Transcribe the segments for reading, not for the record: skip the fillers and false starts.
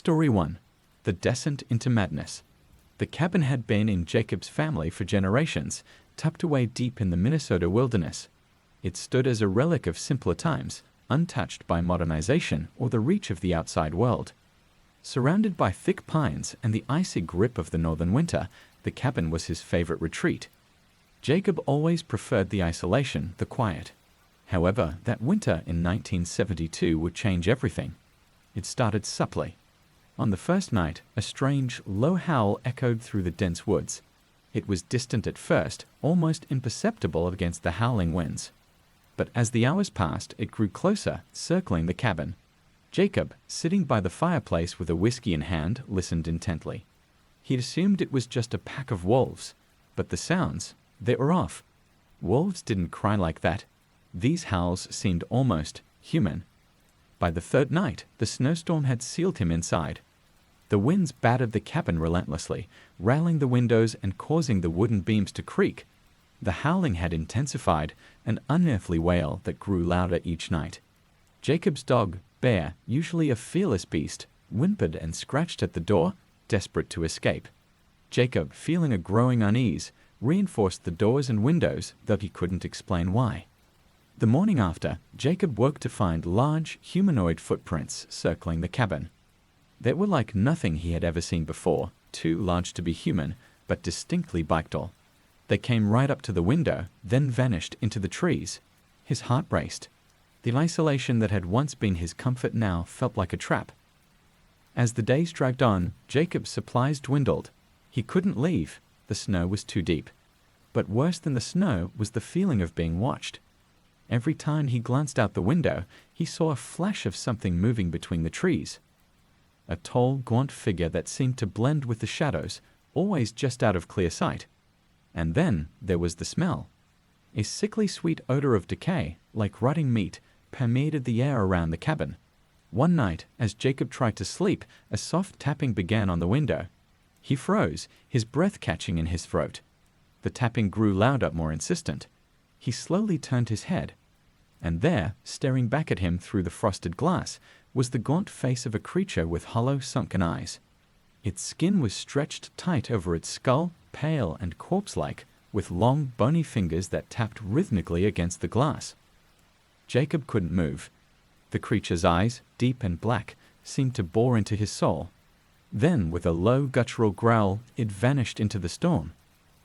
Story 1. The Descent into Madness. The cabin had been in Jacob's family for generations, tucked away deep in the Minnesota wilderness. It stood as a relic of simpler times, untouched by modernization or the reach of the outside world. Surrounded by thick pines and the icy grip of the northern winter, the cabin was his favorite retreat. Jacob always preferred the isolation, the quiet. However, that winter in 1972 would change everything. It started subtly. On the first night, a strange, low howl echoed through the dense woods. It was distant at first, almost imperceptible against the howling winds. But as the hours passed, it grew closer, circling the cabin. Jacob, sitting by the fireplace with a whiskey in hand, listened intently. He'd assumed it was just a pack of wolves, but the sounds, they were off. Wolves didn't cry like that. These howls seemed almost human. By the third night, the snowstorm had sealed him inside. The winds battered the cabin relentlessly, railing the windows and causing the wooden beams to creak. The howling had intensified, an unearthly wail that grew louder each night. Jacob's dog, Bear, usually a fearless beast, whimpered and scratched at the door, desperate to escape. Jacob, feeling a growing unease, reinforced the doors and windows, though he couldn't explain why. The morning after, Jacob woke to find large, humanoid footprints circling the cabin. They were like nothing he had ever seen before, too large to be human, but distinctly bipedal. They came right up to the window, then vanished into the trees. His heart raced. The isolation that had once been his comfort now felt like a trap. As the days dragged on, Jacob's supplies dwindled. He couldn't leave. The snow was too deep. But worse than the snow was the feeling of being watched. Every time he glanced out the window, he saw a flash of something moving between the trees. A tall, gaunt figure that seemed to blend with the shadows, always just out of clear sight. And then there was the smell. A sickly sweet odor of decay, like rotting meat, permeated the air around the cabin. One night, as Jacob tried to sleep, a soft tapping began on the window. He froze, his breath catching in his throat. The tapping grew louder, more insistent. He slowly turned his head. And there, staring back at him through the frosted glass, was the gaunt face of a creature with hollow, sunken eyes. Its skin was stretched tight over its skull, pale and corpse-like, with long, bony fingers that tapped rhythmically against the glass. Jacob couldn't move. The creature's eyes, deep and black, seemed to bore into his soul. Then, with a low, guttural growl, it vanished into the storm.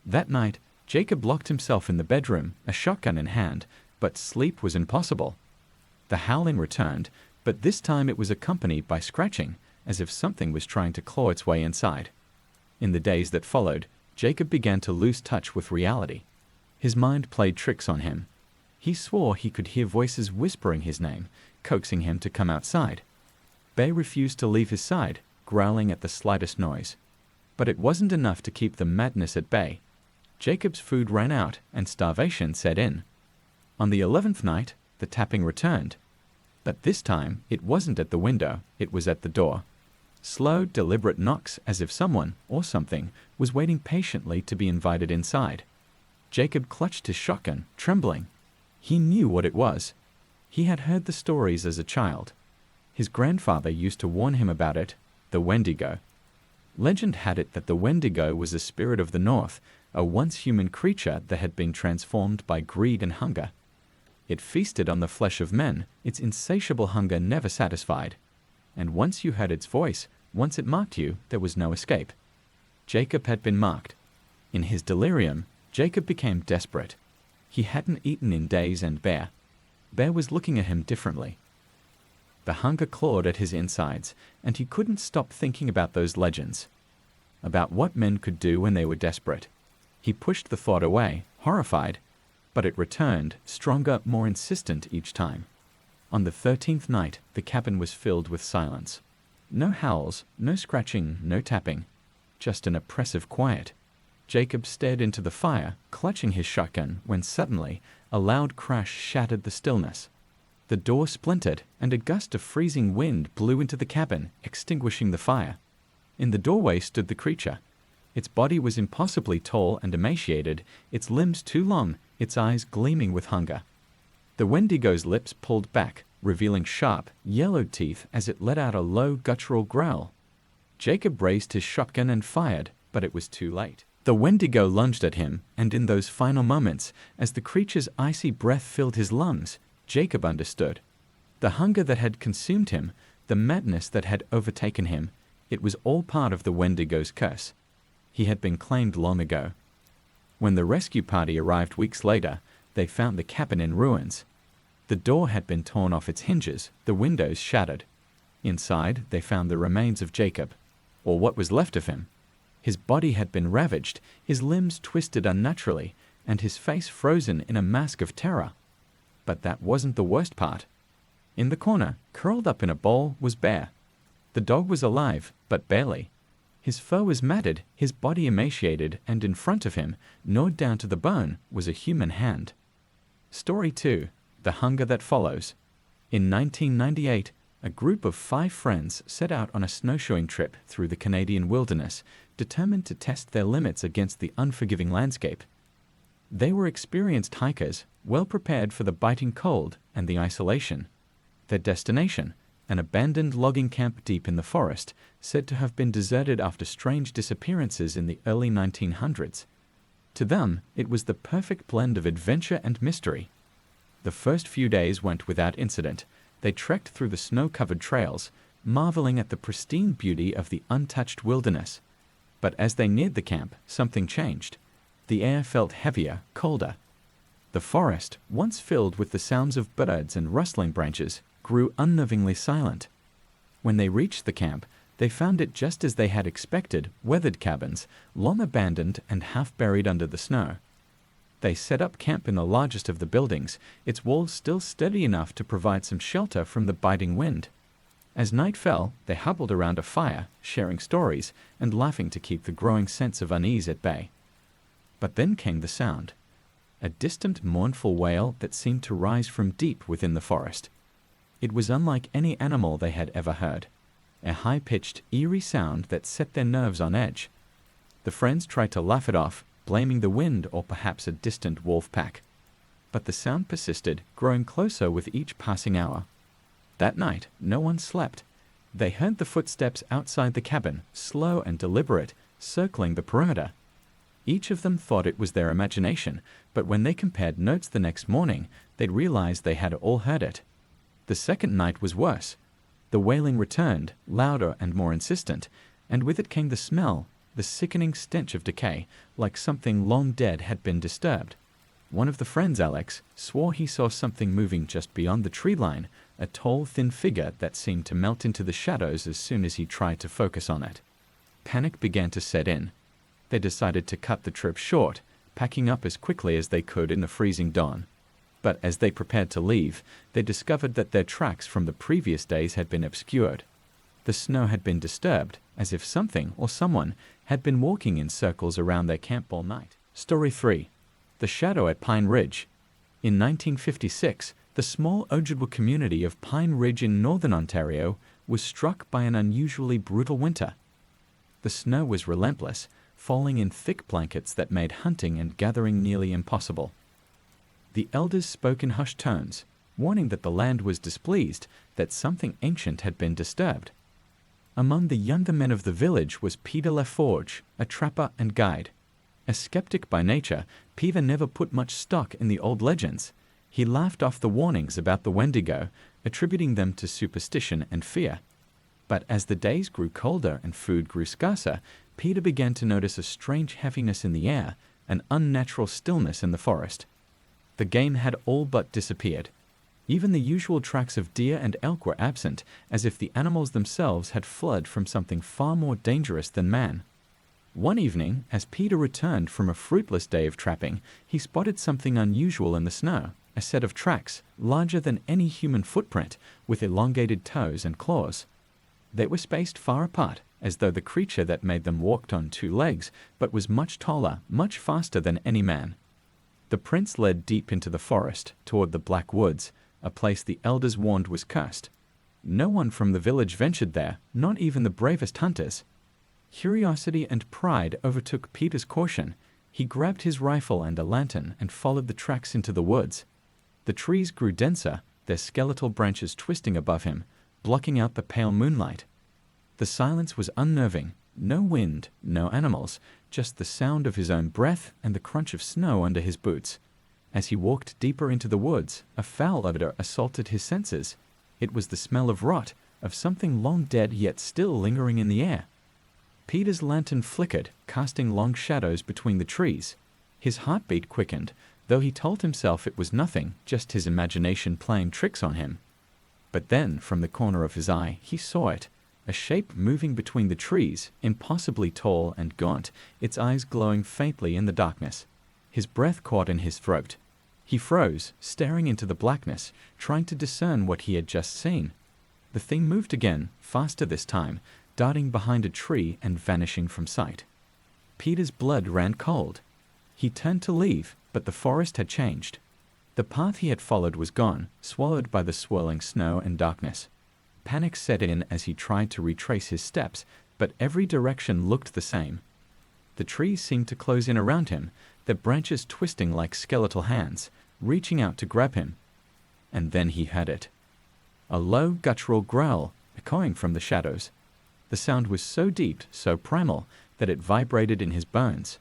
That night, Jacob locked himself in the bedroom, a shotgun in hand, but sleep was impossible. The howling returned, but this time it was accompanied by scratching, as if something was trying to claw its way inside. In the days that followed, Jacob began to lose touch with reality. His mind played tricks on him. He swore he could hear voices whispering his name, coaxing him to come outside. Bay refused to leave his side, growling at the slightest noise. But it wasn't enough to keep the madness at bay. Jacob's food ran out, and starvation set in. On the 11th night, the tapping returned. But this time, it wasn't at the window, it was at the door. Slow, deliberate knocks, as if someone, or something, was waiting patiently to be invited inside. Jacob clutched his shotgun, trembling. He knew what it was. He had heard the stories as a child. His grandfather used to warn him about it, the Wendigo. Legend had it that the Wendigo was a spirit of the north, a once-human creature that had been transformed by greed and hunger. It feasted on the flesh of men, its insatiable hunger never satisfied. And once you heard its voice, once it marked you, there was no escape. Jacob had been marked. In his delirium, Jacob became desperate. He hadn't eaten in days, and Bear was looking at him differently. The hunger clawed at his insides, and he couldn't stop thinking about those legends, about what men could do when they were desperate. He pushed the thought away, horrified, but it returned, stronger, more insistent each time. On the 13th night, the cabin was filled with silence. No howls, no scratching, no tapping, just an oppressive quiet. Jacob stared into the fire, clutching his shotgun, when suddenly a loud crash shattered the stillness. The door splintered, and a gust of freezing wind blew into the cabin, extinguishing the fire. In the doorway stood the creature. Its body was impossibly tall and emaciated, its limbs too long, its eyes gleaming with hunger. The Wendigo's lips pulled back, revealing sharp, yellowed teeth as it let out a low, guttural growl. Jacob raised his shotgun and fired, but it was too late. The Wendigo lunged at him, and in those final moments, as the creature's icy breath filled his lungs, Jacob understood. The hunger that had consumed him, the madness that had overtaken him, it was all part of the Wendigo's curse. He had been claimed long ago. When the rescue party arrived weeks later, they found the cabin in ruins. The door had been torn off its hinges, the windows shattered. Inside, they found the remains of Jacob, or what was left of him. His body had been ravaged, his limbs twisted unnaturally, and his face frozen in a mask of terror. But that wasn't the worst part. In the corner, curled up in a ball, was Bear. The dog was alive, but barely. His fur was matted, his body emaciated, and in front of him, gnawed down to the bone, was a human hand. Story 2. The Hunger That Follows. In 1998, a group of 5 friends set out on a snowshoeing trip through the Canadian wilderness, determined to test their limits against the unforgiving landscape. They were experienced hikers, well prepared for the biting cold and the isolation. Their destination, an abandoned logging camp deep in the forest, said to have been deserted after strange disappearances in the early 1900s. To them, it was the perfect blend of adventure and mystery. The first few days went without incident. They trekked through the snow-covered trails, marveling at the pristine beauty of the untouched wilderness. But as they neared the camp, something changed. The air felt heavier, colder. The forest, once filled with the sounds of birds and rustling branches, grew unnervingly silent. When they reached the camp, they found it just as they had expected, weathered cabins, long abandoned and half buried under the snow. They set up camp in the largest of the buildings, its walls still steady enough to provide some shelter from the biting wind. As night fell, they huddled around a fire, sharing stories and laughing to keep the growing sense of unease at bay. But then came the sound, a distant, mournful wail that seemed to rise from deep within the forest. It was unlike any animal they had ever heard, a high-pitched, eerie sound that set their nerves on edge. The friends tried to laugh it off, blaming the wind or perhaps a distant wolf pack. But the sound persisted, growing closer with each passing hour. That night, no one slept. They heard the footsteps outside the cabin, slow and deliberate, circling the perimeter. Each of them thought it was their imagination, but when they compared notes the next morning, they'd realized they had all heard it. The second night was worse. The wailing returned, louder and more insistent, and with it came the smell, the sickening stench of decay, like something long dead had been disturbed. One of the friends, Alex, swore he saw something moving just beyond the tree line, a tall, thin figure that seemed to melt into the shadows as soon as he tried to focus on it. Panic began to set in. They decided to cut the trip short, packing up as quickly as they could in the freezing dawn. But as they prepared to leave, they discovered that their tracks from the previous days had been obscured. The snow had been disturbed, as if something or someone had been walking in circles around their camp all night. Story 3. The Shadow at Pine Ridge. In 1956, the small Ojibwe community of Pine Ridge in northern Ontario was struck by an unusually brutal winter. The snow was relentless, falling in thick blankets that made hunting and gathering nearly impossible. The elders spoke in hushed tones, warning that the land was displeased, that something ancient had been disturbed. Among the younger men of the village was Peter Laforge, a trapper and guide. A skeptic by nature, Peter never put much stock in the old legends. He laughed off the warnings about the Wendigo, attributing them to superstition and fear. But as the days grew colder and food grew scarcer, Peter began to notice a strange heaviness in the air, an unnatural stillness in the forest. The game had all but disappeared. Even the usual tracks of deer and elk were absent, as if the animals themselves had fled from something far more dangerous than man. One evening, as Peter returned from a fruitless day of trapping, he spotted something unusual in the snow, a set of tracks, larger than any human footprint, with elongated toes and claws. They were spaced far apart, as though the creature that made them walked on 2 legs, but was much taller, much faster than any man. The prints led deep into the forest, toward the Black Woods, a place the elders warned was cursed. No one from the village ventured there, not even the bravest hunters. Curiosity and pride overtook Peter's caution. He grabbed his rifle and a lantern and followed the tracks into the woods. The trees grew denser, their skeletal branches twisting above him, blocking out the pale moonlight. The silence was unnerving. No wind, no animals, just the sound of his own breath and the crunch of snow under his boots. As he walked deeper into the woods, a foul odor assaulted his senses. It was the smell of rot, of something long dead yet still lingering in the air. Peter's lantern flickered, casting long shadows between the trees. His heartbeat quickened, though he told himself it was nothing, just his imagination playing tricks on him. But then, from the corner of his eye, he saw it. A shape moving between the trees, impossibly tall and gaunt, its eyes glowing faintly in the darkness. His breath caught in his throat. He froze, staring into the blackness, trying to discern what he had just seen. The thing moved again, faster this time, darting behind a tree and vanishing from sight. Peter's blood ran cold. He turned to leave, but the forest had changed. The path he had followed was gone, swallowed by the swirling snow and darkness. Panic set in as he tried to retrace his steps, but every direction looked the same. The trees seemed to close in around him, their branches twisting like skeletal hands, reaching out to grab him. And then he heard it. A low, guttural growl, echoing from the shadows. The sound was so deep, so primal, that it vibrated in his bones.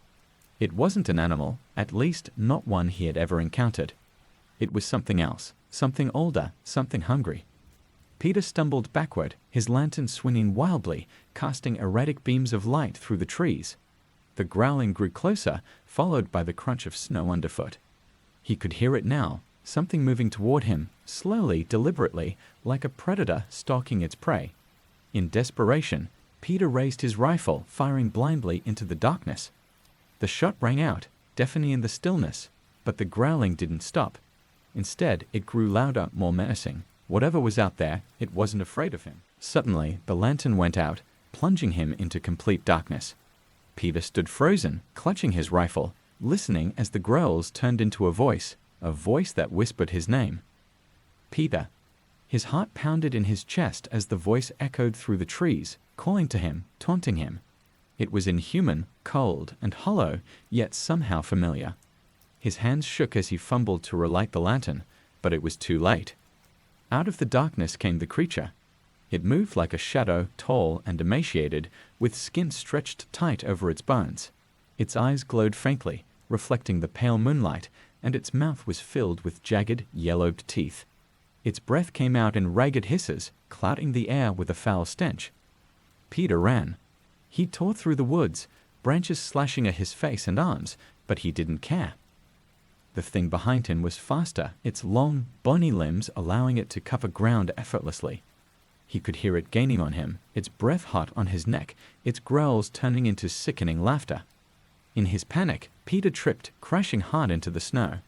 It wasn't an animal, at least not one he had ever encountered. It was something else, something older, something hungry. Peter stumbled backward, his lantern swinging wildly, casting erratic beams of light through the trees. The growling grew closer, followed by the crunch of snow underfoot. He could hear it now, something moving toward him, slowly, deliberately, like a predator stalking its prey. In desperation, Peter raised his rifle, firing blindly into the darkness. The shot rang out, deafening in the stillness, but the growling didn't stop. Instead, it grew louder, more menacing. Whatever was out there, it wasn't afraid of him. Suddenly, the lantern went out, plunging him into complete darkness. Peter stood frozen, clutching his rifle, listening as the growls turned into a voice that whispered his name. Peter. His heart pounded in his chest as the voice echoed through the trees, calling to him, taunting him. It was inhuman, cold, and hollow, yet somehow familiar. His hands shook as he fumbled to relight the lantern, but it was too late. Out of the darkness came the creature. It moved like a shadow, tall and emaciated, with skin stretched tight over its bones. Its eyes glowed faintly, reflecting the pale moonlight, and its mouth was filled with jagged, yellowed teeth. Its breath came out in ragged hisses, clouding the air with a foul stench. Peter ran. He tore through the woods, branches slashing at his face and arms, but he didn't care. The thing behind him was faster, its long, bony limbs allowing it to cover ground effortlessly. He could hear it gaining on him, its breath hot on his neck, its growls turning into sickening laughter. In his panic, Peter tripped, crashing hard into the snow.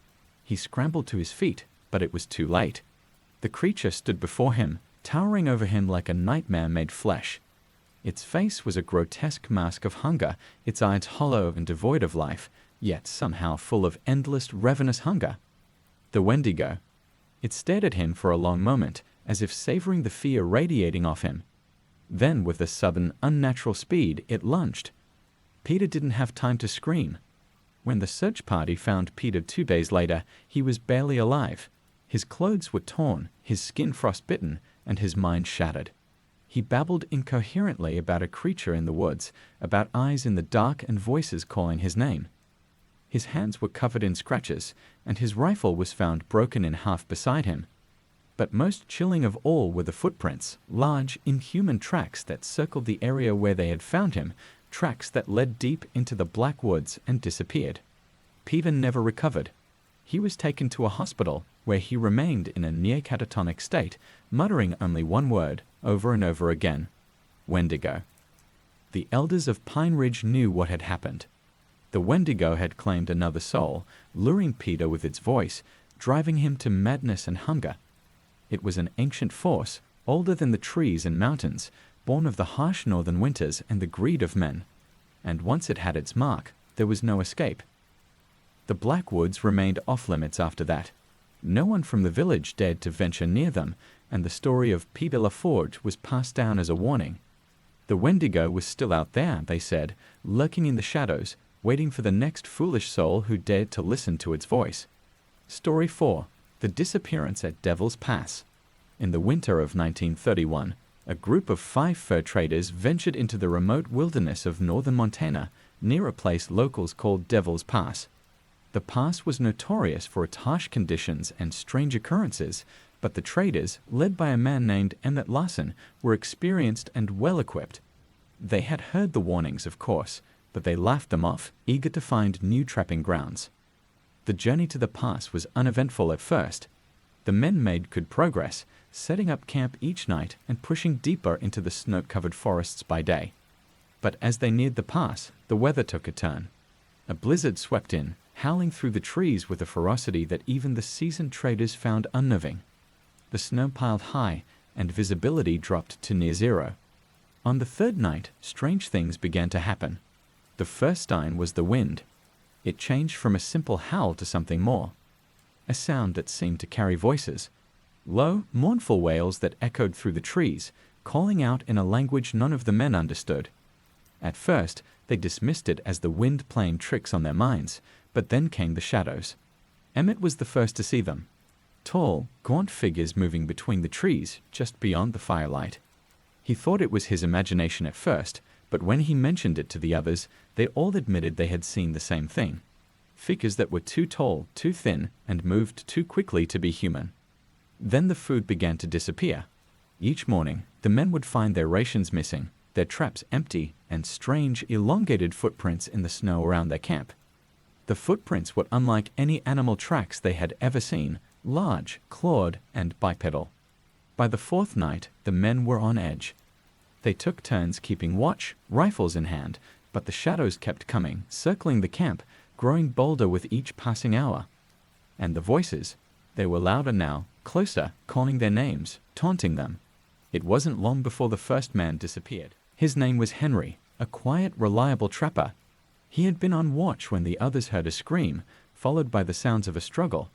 He scrambled to his feet, but it was too late. The creature stood before him, towering over him like a nightmare made flesh. Its face was a grotesque mask of hunger, its eyes hollow and devoid of life, yet somehow full of endless, ravenous hunger. The Wendigo. It stared at him for a long moment, as if savoring the fear radiating off him. Then, with a sudden, unnatural speed, it lunged. Peter didn't have time to scream. When the search party found Peter 2 days later, he was barely alive. His clothes were torn, his skin frostbitten, and his mind shattered. He babbled incoherently about a creature in the woods, about eyes in the dark and voices calling his name. His hands were covered in scratches, and his rifle was found broken in half beside him. But most chilling of all were the footprints, large, inhuman tracks that circled the area where they had found him, tracks that led deep into the black woods and disappeared. Peter never recovered. He was taken to a hospital, where he remained in a near-catatonic state, muttering only one word, over and over again: Wendigo. The elders of Pine Ridge knew what had happened. The Wendigo had claimed another soul, luring Peter with its voice, driving him to madness and hunger. It was an ancient force, older than the trees and mountains, born of the harsh northern winters and the greed of men. And once it had its mark, there was no escape. The Black Woods remained off-limits after that. No one from the village dared to venture near them, and the story of Peter LaForge was passed down as a warning. The Wendigo was still out there, they said, lurking in the shadows, waiting for the next foolish soul who dared to listen to its voice. Story 4. The Disappearance at Devil's Pass. In the winter of 1931, A group of 5 fur traders ventured into the remote wilderness of northern Montana, near a place locals called Devil's Pass. The pass was notorious for its harsh conditions and strange occurrences, but the traders, led by a man named Emmett Larson, were experienced and well-equipped. They had heard the warnings, of course, but they laughed them off, eager to find new trapping grounds. The journey to the pass was uneventful at first. The men made good progress, setting up camp each night and pushing deeper into the snow-covered forests by day. But as they neared the pass, the weather took a turn. A blizzard swept in, howling through the trees with a ferocity that even the seasoned traders found unnerving. The snow piled high, and visibility dropped to near zero. On the third night, strange things began to happen. The first sign was the wind. It changed from a simple howl to something more. A sound that seemed to carry voices. Low, mournful wails that echoed through the trees, calling out in a language none of the men understood. At first, they dismissed it as the wind playing tricks on their minds, but then came the shadows. Emmett was the first to see them. Tall, gaunt figures moving between the trees just beyond the firelight. He thought it was his imagination at first, but when he mentioned it to the others, they all admitted they had seen the same thing. Figures that were too tall, too thin, and moved too quickly to be human. Then the food began to disappear. Each morning, the men would find their rations missing, their traps empty, and strange, elongated footprints in the snow around their camp. The footprints were unlike any animal tracks they had ever seen, large, clawed, and bipedal. By the fourth night, the men were on edge. They took turns keeping watch, rifles in hand, but the shadows kept coming, circling the camp, growing bolder with each passing hour. And the voices, they were louder now, closer, calling their names, taunting them. It wasn't long before the first man disappeared. His name was Henry, a quiet, reliable trapper. He had been on watch when the others heard a scream, followed by the sounds of a struggle.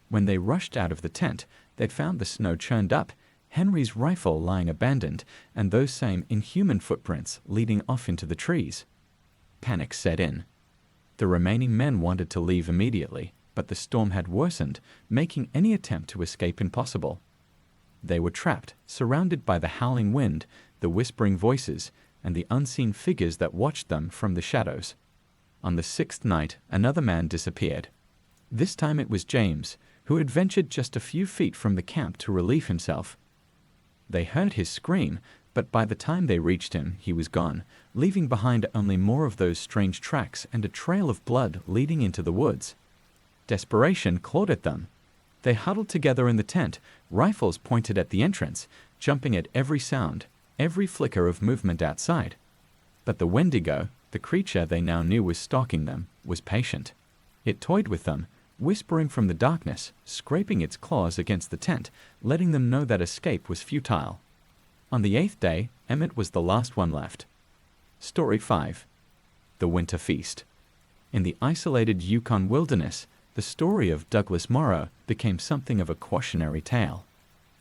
When they rushed out of the tent, they'd found the snow churned up, Henry's rifle lying abandoned, and those same inhuman footprints leading off into the trees. Panic set in. The remaining men wanted to leave immediately, but the storm had worsened, making any attempt to escape impossible. They were trapped, surrounded by the howling wind, the whispering voices, and the unseen figures that watched them from the shadows. On the sixth night, another man disappeared. This time it was James, who had ventured just a few feet from the camp to relieve himself. They heard his scream, but by the time they reached him, he was gone, leaving behind only more of those strange tracks and a trail of blood leading into the woods. Desperation clawed at them. They huddled together in the tent, rifles pointed at the entrance, jumping at every sound, every flicker of movement outside. But the Wendigo, the creature they now knew was stalking them, was patient. It toyed with them, whispering from the darkness, scraping its claws against the tent, letting them know that escape was futile. On the 8th day, Emmett was the last one left. Story 5. The Winter Feast. In the isolated Yukon wilderness, the story of Douglas Morrow became something of a cautionary tale.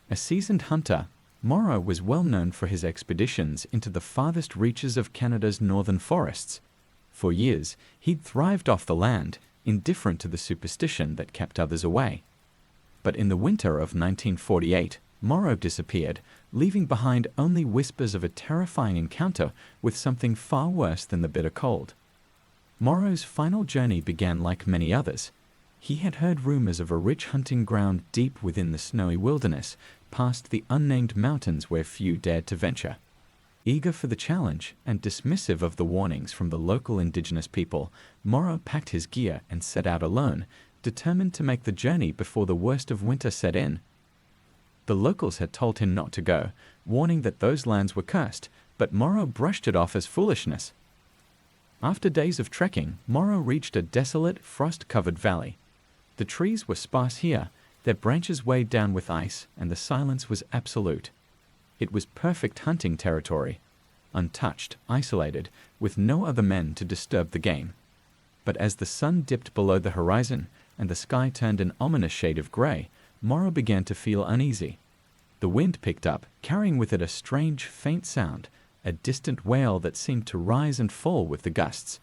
A seasoned hunter, Morrow was well known for his expeditions into the farthest reaches of Canada's northern forests. For years, he'd thrived off the land, indifferent to the superstition that kept others away. But in the winter of 1948, Morrow disappeared, leaving behind only whispers of a terrifying encounter with something far worse than the bitter cold. Morrow's final journey began like many others. He had heard rumors of a rich hunting ground deep within the snowy wilderness, past the unnamed mountains where few dared to venture. Eager for the challenge and dismissive of the warnings from the local indigenous people, Morrow packed his gear and set out alone, determined to make the journey before the worst of winter set in. The locals had told him not to go, warning that those lands were cursed, but Morrow brushed it off as foolishness. After days of trekking, Morrow reached a desolate, frost-covered valley. The trees were sparse here, their branches weighed down with ice, and the silence was absolute. It was perfect hunting territory, untouched, isolated, with no other men to disturb the game. But as the sun dipped below the horizon and the sky turned an ominous shade of gray, Morrow began to feel uneasy. The wind picked up, carrying with it a strange, faint sound, a distant wail that seemed to rise and fall with the gusts.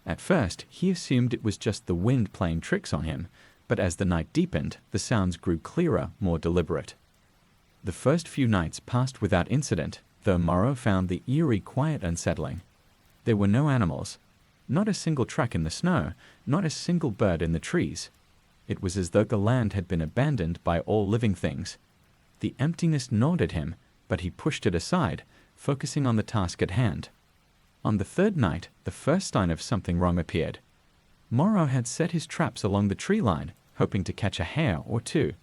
At first, he assumed it was just the wind playing tricks on him, but as the night deepened, the sounds grew clearer, more deliberate. The first few nights passed without incident, though Morrow found the eerie quiet unsettling. There were no animals, not a single track in the snow, not a single bird in the trees. It was as though the land had been abandoned by all living things. The emptiness gnawed at him, but he pushed it aside, focusing on the task at hand. On the third night, the first sign of something wrong appeared. Morrow had set his traps along the tree line, hoping to catch a hare or two.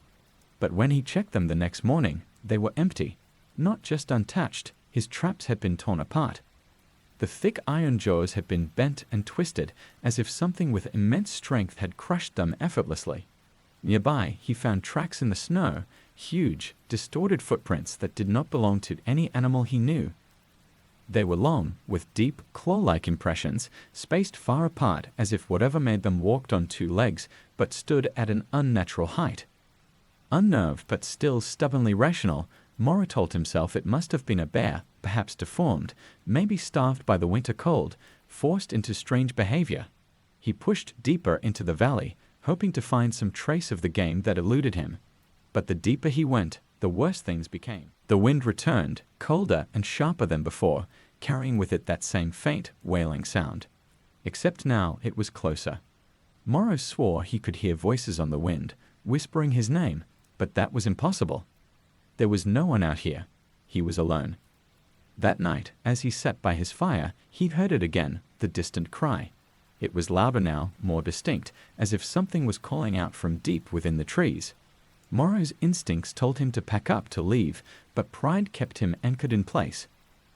But when he checked them the next morning, they were empty. Not just untouched, his traps had been torn apart. The thick iron jaws had been bent and twisted, as if something with immense strength had crushed them effortlessly. Nearby, he found tracks in the snow, huge, distorted footprints that did not belong to any animal he knew. They were long, with deep, claw-like impressions, spaced far apart as if whatever made them walked on two legs, but stood at an unnatural height. Unnerved but still stubbornly rational, Morrow told himself it must have been a bear, perhaps deformed, maybe starved by the winter cold, forced into strange behavior. He pushed deeper into the valley, hoping to find some trace of the game that eluded him. But the deeper he went, the worse things became. The wind returned, colder and sharper than before, carrying with it that same faint, wailing sound. Except now it was closer. Morrow swore he could hear voices on the wind, whispering his name, but that was impossible. There was no one out here. He was alone. That night, as he sat by his fire, he heard it again, the distant cry. It was louder now, more distinct, as if something was calling out from deep within the trees. Morrow's instincts told him to pack up to leave, but pride kept him anchored in place.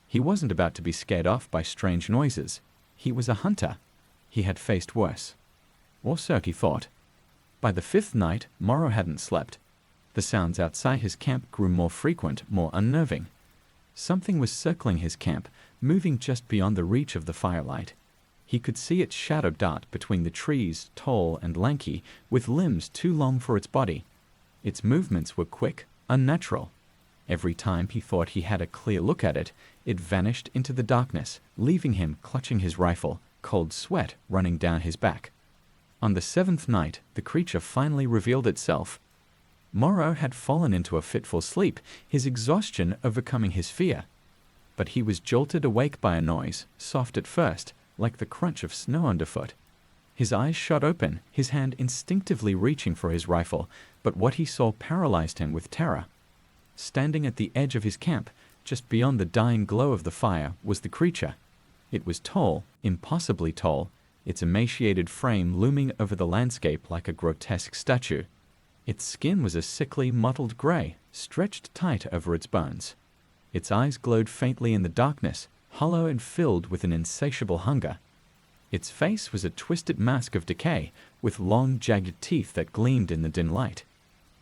He wasn't about to be scared off by strange noises. He was a hunter. He had faced worse. Or so he thought. By the fifth night, Morrow hadn't slept. The sounds outside his camp grew more frequent, more unnerving. Something was circling his camp, moving just beyond the reach of the firelight. He could see its shadow dart between the trees, tall and lanky, with limbs too long for its body. Its movements were quick, unnatural. Every time he thought he had a clear look at it, it vanished into the darkness, leaving him clutching his rifle, cold sweat running down his back. On the seventh night, the creature finally revealed itself. Morrow had fallen into a fitful sleep, his exhaustion overcoming his fear. But he was jolted awake by a noise, soft at first, like the crunch of snow underfoot. His eyes shot open, his hand instinctively reaching for his rifle, but what he saw paralyzed him with terror. Standing at the edge of his camp, just beyond the dying glow of the fire, was the creature. It was tall, impossibly tall, its emaciated frame looming over the landscape like a grotesque statue. Its skin was a sickly, mottled gray, stretched tight over its bones. Its eyes glowed faintly in the darkness, hollow and filled with an insatiable hunger. Its face was a twisted mask of decay, with long, jagged teeth that gleamed in the dim light.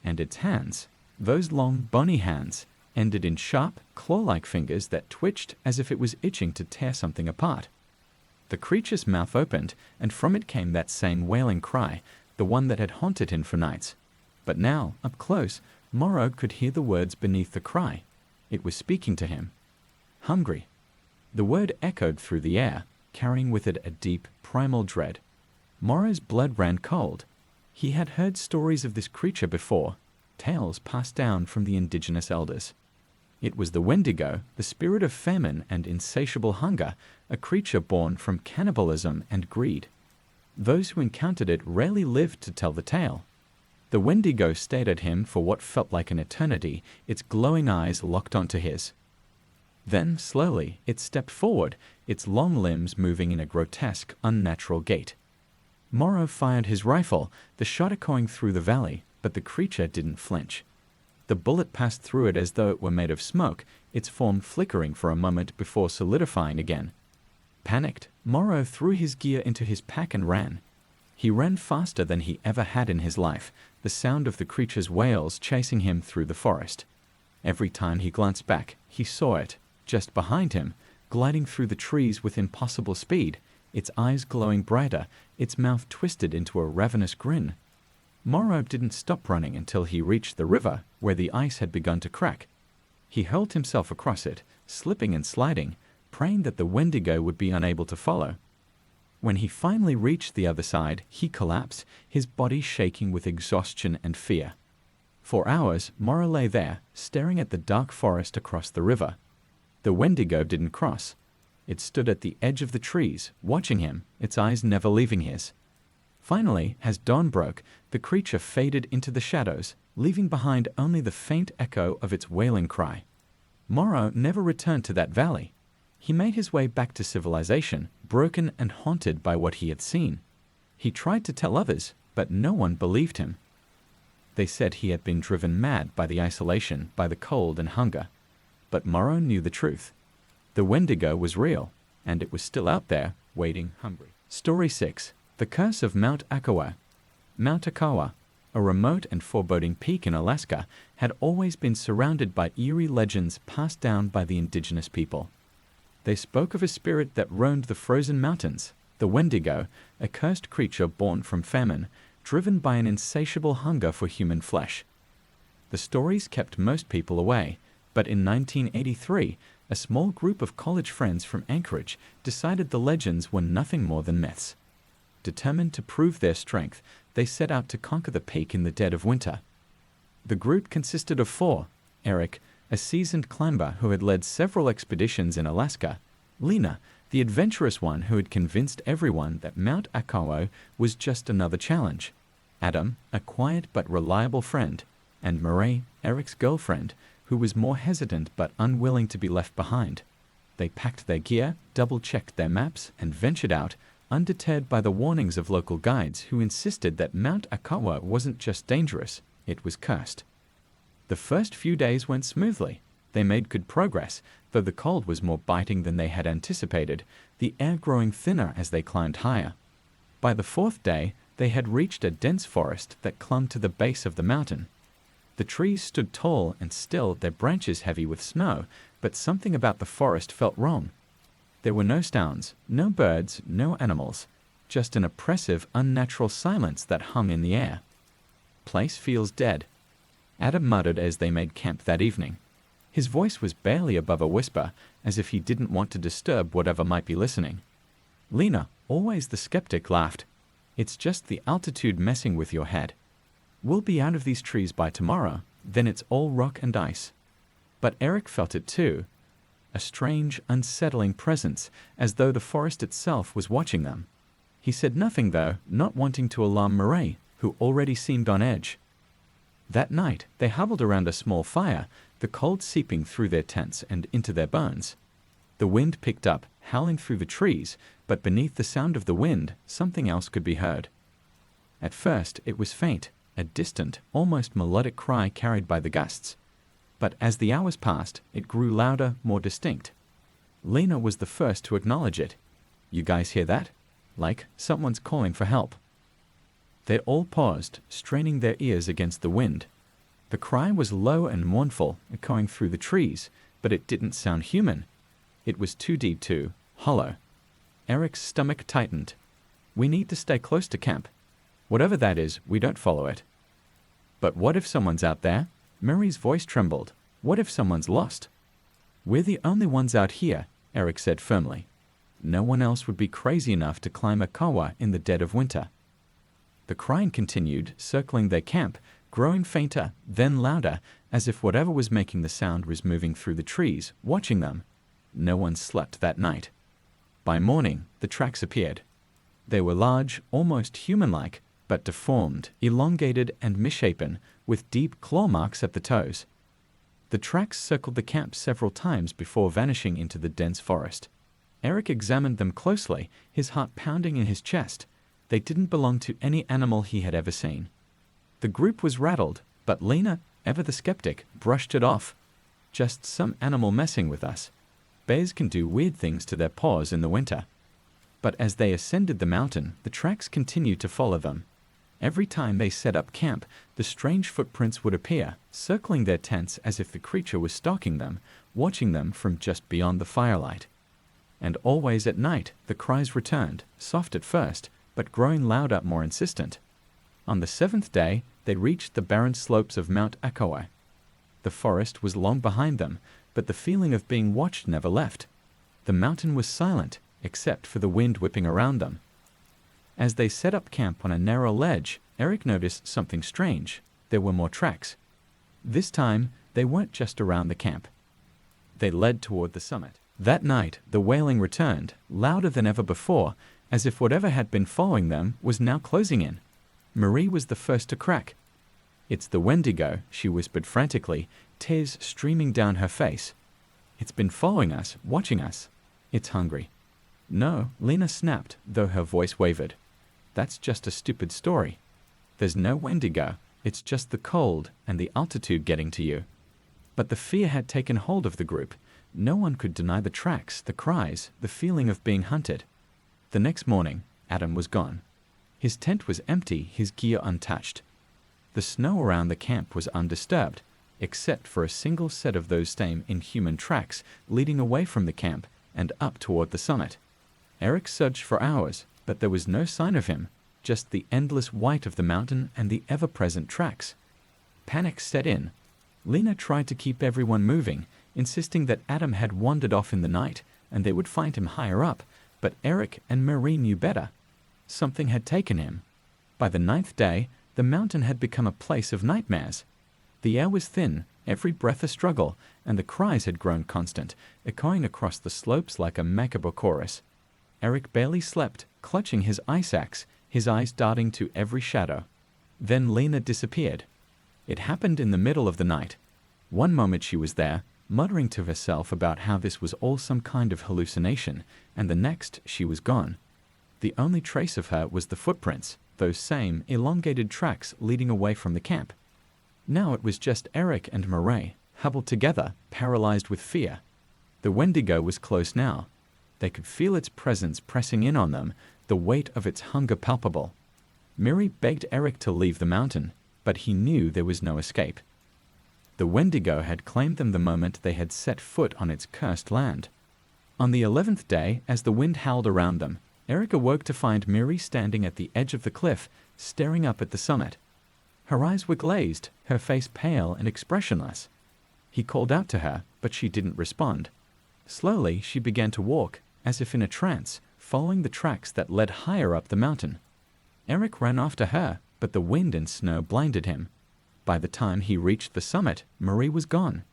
And its hands, those long, bony hands, ended in sharp, claw-like fingers that twitched as if it was itching to tear something apart. The creature's mouth opened, and from it came that same wailing cry, the one that had haunted him for nights. But now, up close, Morrow could hear the words beneath the cry. It was speaking to him. Hungry. The word echoed through the air, carrying with it a deep, primal dread. Morrow's blood ran cold. He had heard stories of this creature before, tales passed down from the indigenous elders. It was the Wendigo, the spirit of famine and insatiable hunger, a creature born from cannibalism and greed. Those who encountered it rarely lived to tell the tale. The Wendigo stared at him for what felt like an eternity, its glowing eyes locked onto his. Then, slowly, it stepped forward, its long limbs moving in a grotesque, unnatural gait. Morrow fired his rifle, the shot echoing through the valley, but the creature didn't flinch. The bullet passed through it as though it were made of smoke, its form flickering for a moment before solidifying again. Panicked, Morrow threw his gear into his pack and ran. He ran faster than he ever had in his life, the sound of the creature's wails chasing him through the forest. Every time he glanced back, he saw it, just behind him, gliding through the trees with impossible speed, its eyes glowing brighter, its mouth twisted into a ravenous grin. Morrow didn't stop running until he reached the river, where the ice had begun to crack. He hurled himself across it, slipping and sliding, praying that the Wendigo would be unable to follow. When he finally reached the other side, he collapsed, his body shaking with exhaustion and fear. For hours, Morrow lay there, staring at the dark forest across the river. The Wendigo didn't cross. It stood at the edge of the trees, watching him, its eyes never leaving his. Finally, as dawn broke, the creature faded into the shadows, leaving behind only the faint echo of its wailing cry. Morrow never returned to that valley. He made his way back to civilization, broken and haunted by what he had seen. He tried to tell others, but no one believed him. They said he had been driven mad by the isolation, by the cold and hunger. But Morrow knew the truth. The Wendigo was real, and it was still out there, waiting hungry. Story 6. The Curse of Mount Akawa. Mount Akawa, a remote and foreboding peak in Alaska, had always been surrounded by eerie legends passed down by the indigenous people. They spoke of a spirit that roamed the frozen mountains, the Wendigo, a cursed creature born from famine, driven by an insatiable hunger for human flesh. The stories kept most people away, but in 1983, a small group of college friends from Anchorage decided the legends were nothing more than myths. Determined to prove their strength, they set out to conquer the peak in the dead of winter. The group consisted of 4: Eric, a seasoned climber who had led several expeditions in Alaska; Lena, the adventurous one who had convinced everyone that Mount Akawa was just another challenge; Adam, a quiet but reliable friend; and Marie, Eric's girlfriend, who was more hesitant but unwilling to be left behind. They packed their gear, double-checked their maps, and ventured out, undeterred by the warnings of local guides who insisted that Mount Akawa wasn't just dangerous, it was cursed. The first few days went smoothly. They made good progress, though the cold was more biting than they had anticipated, the air growing thinner as they climbed higher. By the 4th day, they had reached a dense forest that clung to the base of the mountain. The trees stood tall and still, their branches heavy with snow, but something about the forest felt wrong. There were no sounds, no birds, no animals, just an oppressive, unnatural silence that hung in the air. Place feels dead, Adam muttered as they made camp that evening. His voice was barely above a whisper, as if he didn't want to disturb whatever might be listening. Lena, always the skeptic, laughed. It's just the altitude messing with your head. We'll be out of these trees by tomorrow, then it's all rock and ice. But Eric felt it too. A strange, unsettling presence, as though the forest itself was watching them. He said nothing though, not wanting to alarm Marie, who already seemed on edge. That night, they huddled around a small fire, the cold seeping through their tents and into their bones. The wind picked up, howling through the trees, but beneath the sound of the wind, something else could be heard. At first, it was faint, a distant, almost melodic cry carried by the gusts. But as the hours passed, it grew louder, more distinct. Lena was the first to acknowledge it. You guys hear that? Like someone's calling for help. They all paused, straining their ears against the wind. The cry was low and mournful, echoing through the trees, but it didn't sound human. It was too deep, too hollow. Eric's stomach tightened. We need to stay close to camp. Whatever that is, we don't follow it. But what if someone's out there? Marie's voice trembled. What if someone's lost? We're the only ones out here, Eric said firmly. No one else would be crazy enough to climb Akawa in the dead of winter. The crying continued, circling their camp, growing fainter, then louder, as if whatever was making the sound was moving through the trees, watching them. No one slept that night. By morning, the tracks appeared. They were large, almost human-like, but deformed, elongated, and misshapen, with deep claw marks at the toes. The tracks circled the camp several times before vanishing into the dense forest. Eric examined them closely, his heart pounding in his chest. They didn't belong to any animal he had ever seen. The group was rattled, but Lena, ever the skeptic, brushed it off. Just some animal messing with us. Bears can do weird things to their paws in the winter. But as they ascended the mountain, the tracks continued to follow them. Every time they set up camp, the strange footprints would appear, circling their tents as if the creature was stalking them, watching them from just beyond the firelight. And always at night, the cries returned, soft at first, but growing louder, more insistent. On the 7th day, they reached the barren slopes of Mount Akawa. The forest was long behind them, but the feeling of being watched never left. The mountain was silent, except for the wind whipping around them. As they set up camp on a narrow ledge, Eric noticed something strange. There were more tracks, This time, they weren't just around the camp. They led toward the summit. That night, the wailing returned, louder than ever before, as if whatever had been following them was now closing in. Marie was the first to crack. "It's the Wendigo," she whispered frantically, tears streaming down her face. "It's been following us, watching us. It's hungry." "No," Lena snapped, though her voice wavered. "That's just a stupid story. There's no Wendigo. It's just the cold and the altitude getting to you." But the fear had taken hold of the group. No one could deny the tracks, the cries, the feeling of being hunted. The next morning, Adam was gone. His tent was empty, his gear untouched. The snow around the camp was undisturbed, except for a single set of those same inhuman tracks leading away from the camp and up toward the summit. Eric searched for hours, but there was no sign of him, just the endless white of the mountain and the ever-present tracks. Panic set in. Lena tried to keep everyone moving, insisting that Adam had wandered off in the night and they would find him higher up, but Eric and Marie knew better. Something had taken him. By the 9th day, the mountain had become a place of nightmares. The air was thin, every breath a struggle, and the cries had grown constant, echoing across the slopes like a macabre chorus. Eric barely slept, clutching his ice axe, his eyes darting to every shadow. Then Lena disappeared. It happened in the middle of the night. One moment she was there, muttering to herself about how this was all some kind of hallucination, and the next she was gone. The only trace of her was the footprints, those same elongated tracks leading away from the camp. Now it was just Eric and Marie, huddled together, paralyzed with fear. The Wendigo was close now. They could feel its presence pressing in on them, the weight of its hunger palpable. Miri begged Eric to leave the mountain, but he knew there was no escape. The Wendigo had claimed them the moment they had set foot on its cursed land. On the 11th day, as the wind howled around them, Eric awoke to find Miri standing at the edge of the cliff, staring up at the summit. Her eyes were glazed, her face pale and expressionless. He called out to her, but she didn't respond. Slowly, she began to walk, as if in a trance, following the tracks that led higher up the mountain. Eric ran after her, but the wind and snow blinded him. By the time he reached the summit, Marie was gone.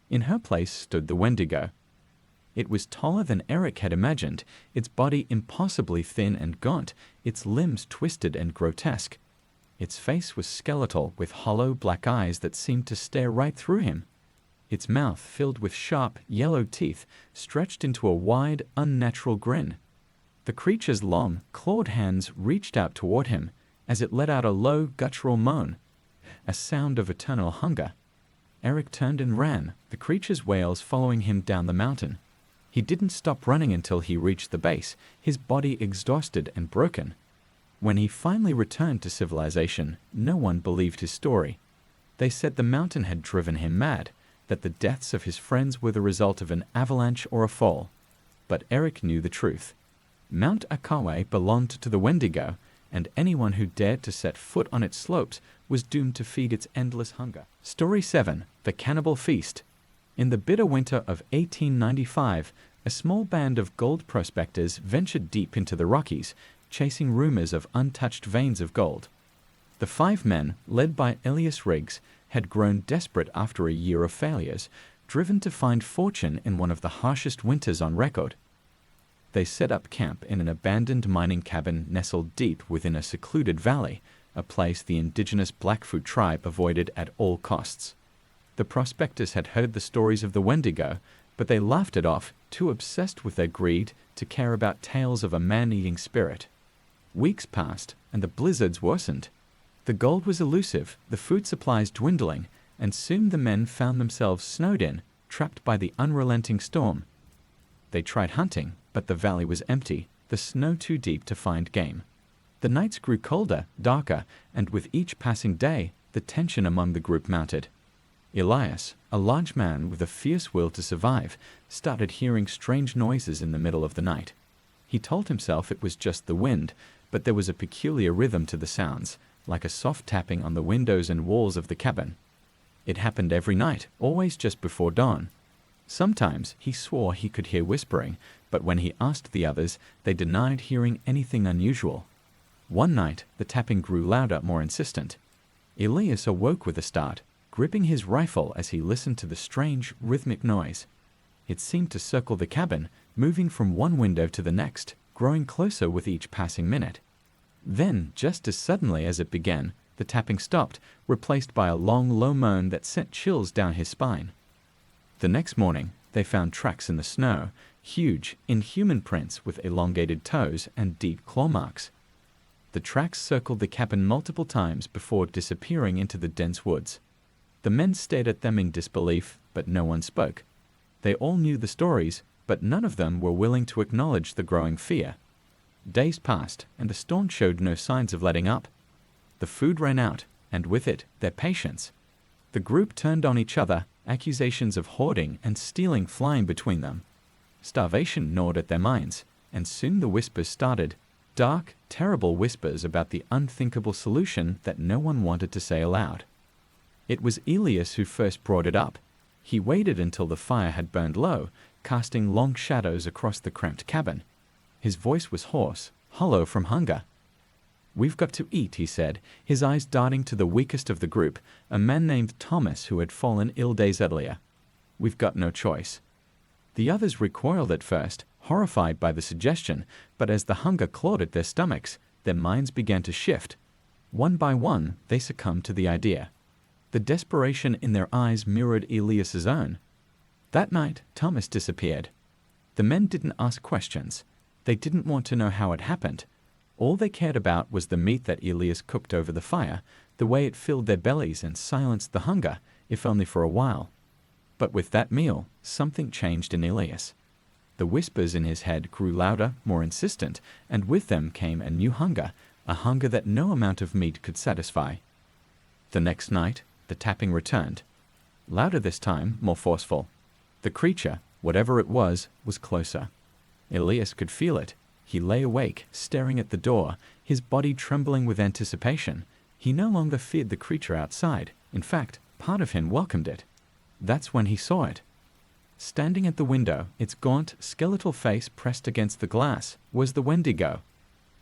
In her place stood the Wendigo. It was taller than Eric had imagined, its body impossibly thin and gaunt, its limbs twisted and grotesque. Its face was skeletal, with hollow black eyes that seemed to stare right through him. Its mouth, filled with sharp, yellow teeth, stretched into a wide, unnatural grin. The creature's long, clawed hands reached out toward him, as it let out a low, guttural moan, a sound of eternal hunger. Eric turned and ran, the creature's wails following him down the mountain. He didn't stop running until he reached the base, his body exhausted and broken. When he finally returned to civilization, no one believed his story. They said the mountain had driven him mad, that the deaths of his friends were the result of an avalanche or a fall. But Eric knew the truth. Mount Akawe belonged to the Wendigo, and anyone who dared to set foot on its slopes was doomed to feed its endless hunger. Story 7. The Cannibal Feast. In the bitter winter of 1895, a small band of gold prospectors ventured deep into the Rockies, chasing rumors of untouched veins of gold. The 5 men, led by Elias Riggs, had grown desperate after a year of failures, driven to find fortune in one of the harshest winters on record. They set up camp in an abandoned mining cabin nestled deep within a secluded valley, a place the indigenous Blackfoot tribe avoided at all costs. The prospectors had heard the stories of the Wendigo, but they laughed it off, too obsessed with their greed to care about tales of a man-eating spirit. Weeks passed, and the blizzards worsened. The gold was elusive, the food supplies dwindling, and soon the men found themselves snowed in, trapped by the unrelenting storm. They tried hunting, but the valley was empty, the snow too deep to find game. The nights grew colder, darker, and with each passing day, the tension among the group mounted. Elias, a large man with a fierce will to survive, started hearing strange noises in the middle of the night. He told himself it was just the wind, but there was a peculiar rhythm to the sounds, like a soft tapping on the windows and walls of the cabin. It happened every night, always just before dawn. Sometimes he swore he could hear whispering, but when he asked the others, they denied hearing anything unusual. One night, the tapping grew louder, more insistent. Elias awoke with a start. gripping his rifle as he listened to the strange, rhythmic noise. It seemed to circle the cabin, moving from one window to the next, growing closer with each passing minute. Then, just as suddenly as it began, the tapping stopped, replaced by a long, low moan that sent chills down his spine. The next morning, they found tracks in the snow, huge, inhuman prints with elongated toes and deep claw marks. The tracks circled the cabin multiple times before disappearing into the dense woods. The men stared at them in disbelief, but no one spoke. They all knew the stories, but none of them were willing to acknowledge the growing fear. Days passed, and the storm showed no signs of letting up. The food ran out, and with it, their patience. The group turned on each other, accusations of hoarding and stealing flying between them. Starvation gnawed at their minds, and soon the whispers started. Dark, terrible whispers about the unthinkable solution that no one wanted to say aloud. It was Elias who first brought it up. He waited until the fire had burned low, casting long shadows across the cramped cabin. His voice was hoarse, hollow from hunger. "We've got to eat," he said, his eyes darting to the weakest of the group, a man named Thomas who had fallen ill days earlier. "We've got no choice." The others recoiled at first, horrified by the suggestion, but as the hunger clawed at their stomachs, their minds began to shift. One by one, they succumbed to the idea. The desperation in their eyes mirrored Elias's own. That night, Thomas disappeared. The men didn't ask questions. They didn't want to know how it happened. All they cared about was the meat that Elias cooked over the fire, the way it filled their bellies and silenced the hunger, if only for a while. But with that meal, something changed in Elias. The whispers in his head grew louder, more insistent, and with them came a new hunger, a hunger that no amount of meat could satisfy. The next night, the tapping returned. Louder this time, more forceful. The creature, whatever it was closer. Elias could feel it. He lay awake, staring at the door, his body trembling with anticipation. He no longer feared the creature outside. In fact, part of him welcomed it. That's when he saw it. Standing at the window, its gaunt, skeletal face pressed against the glass, was the Wendigo.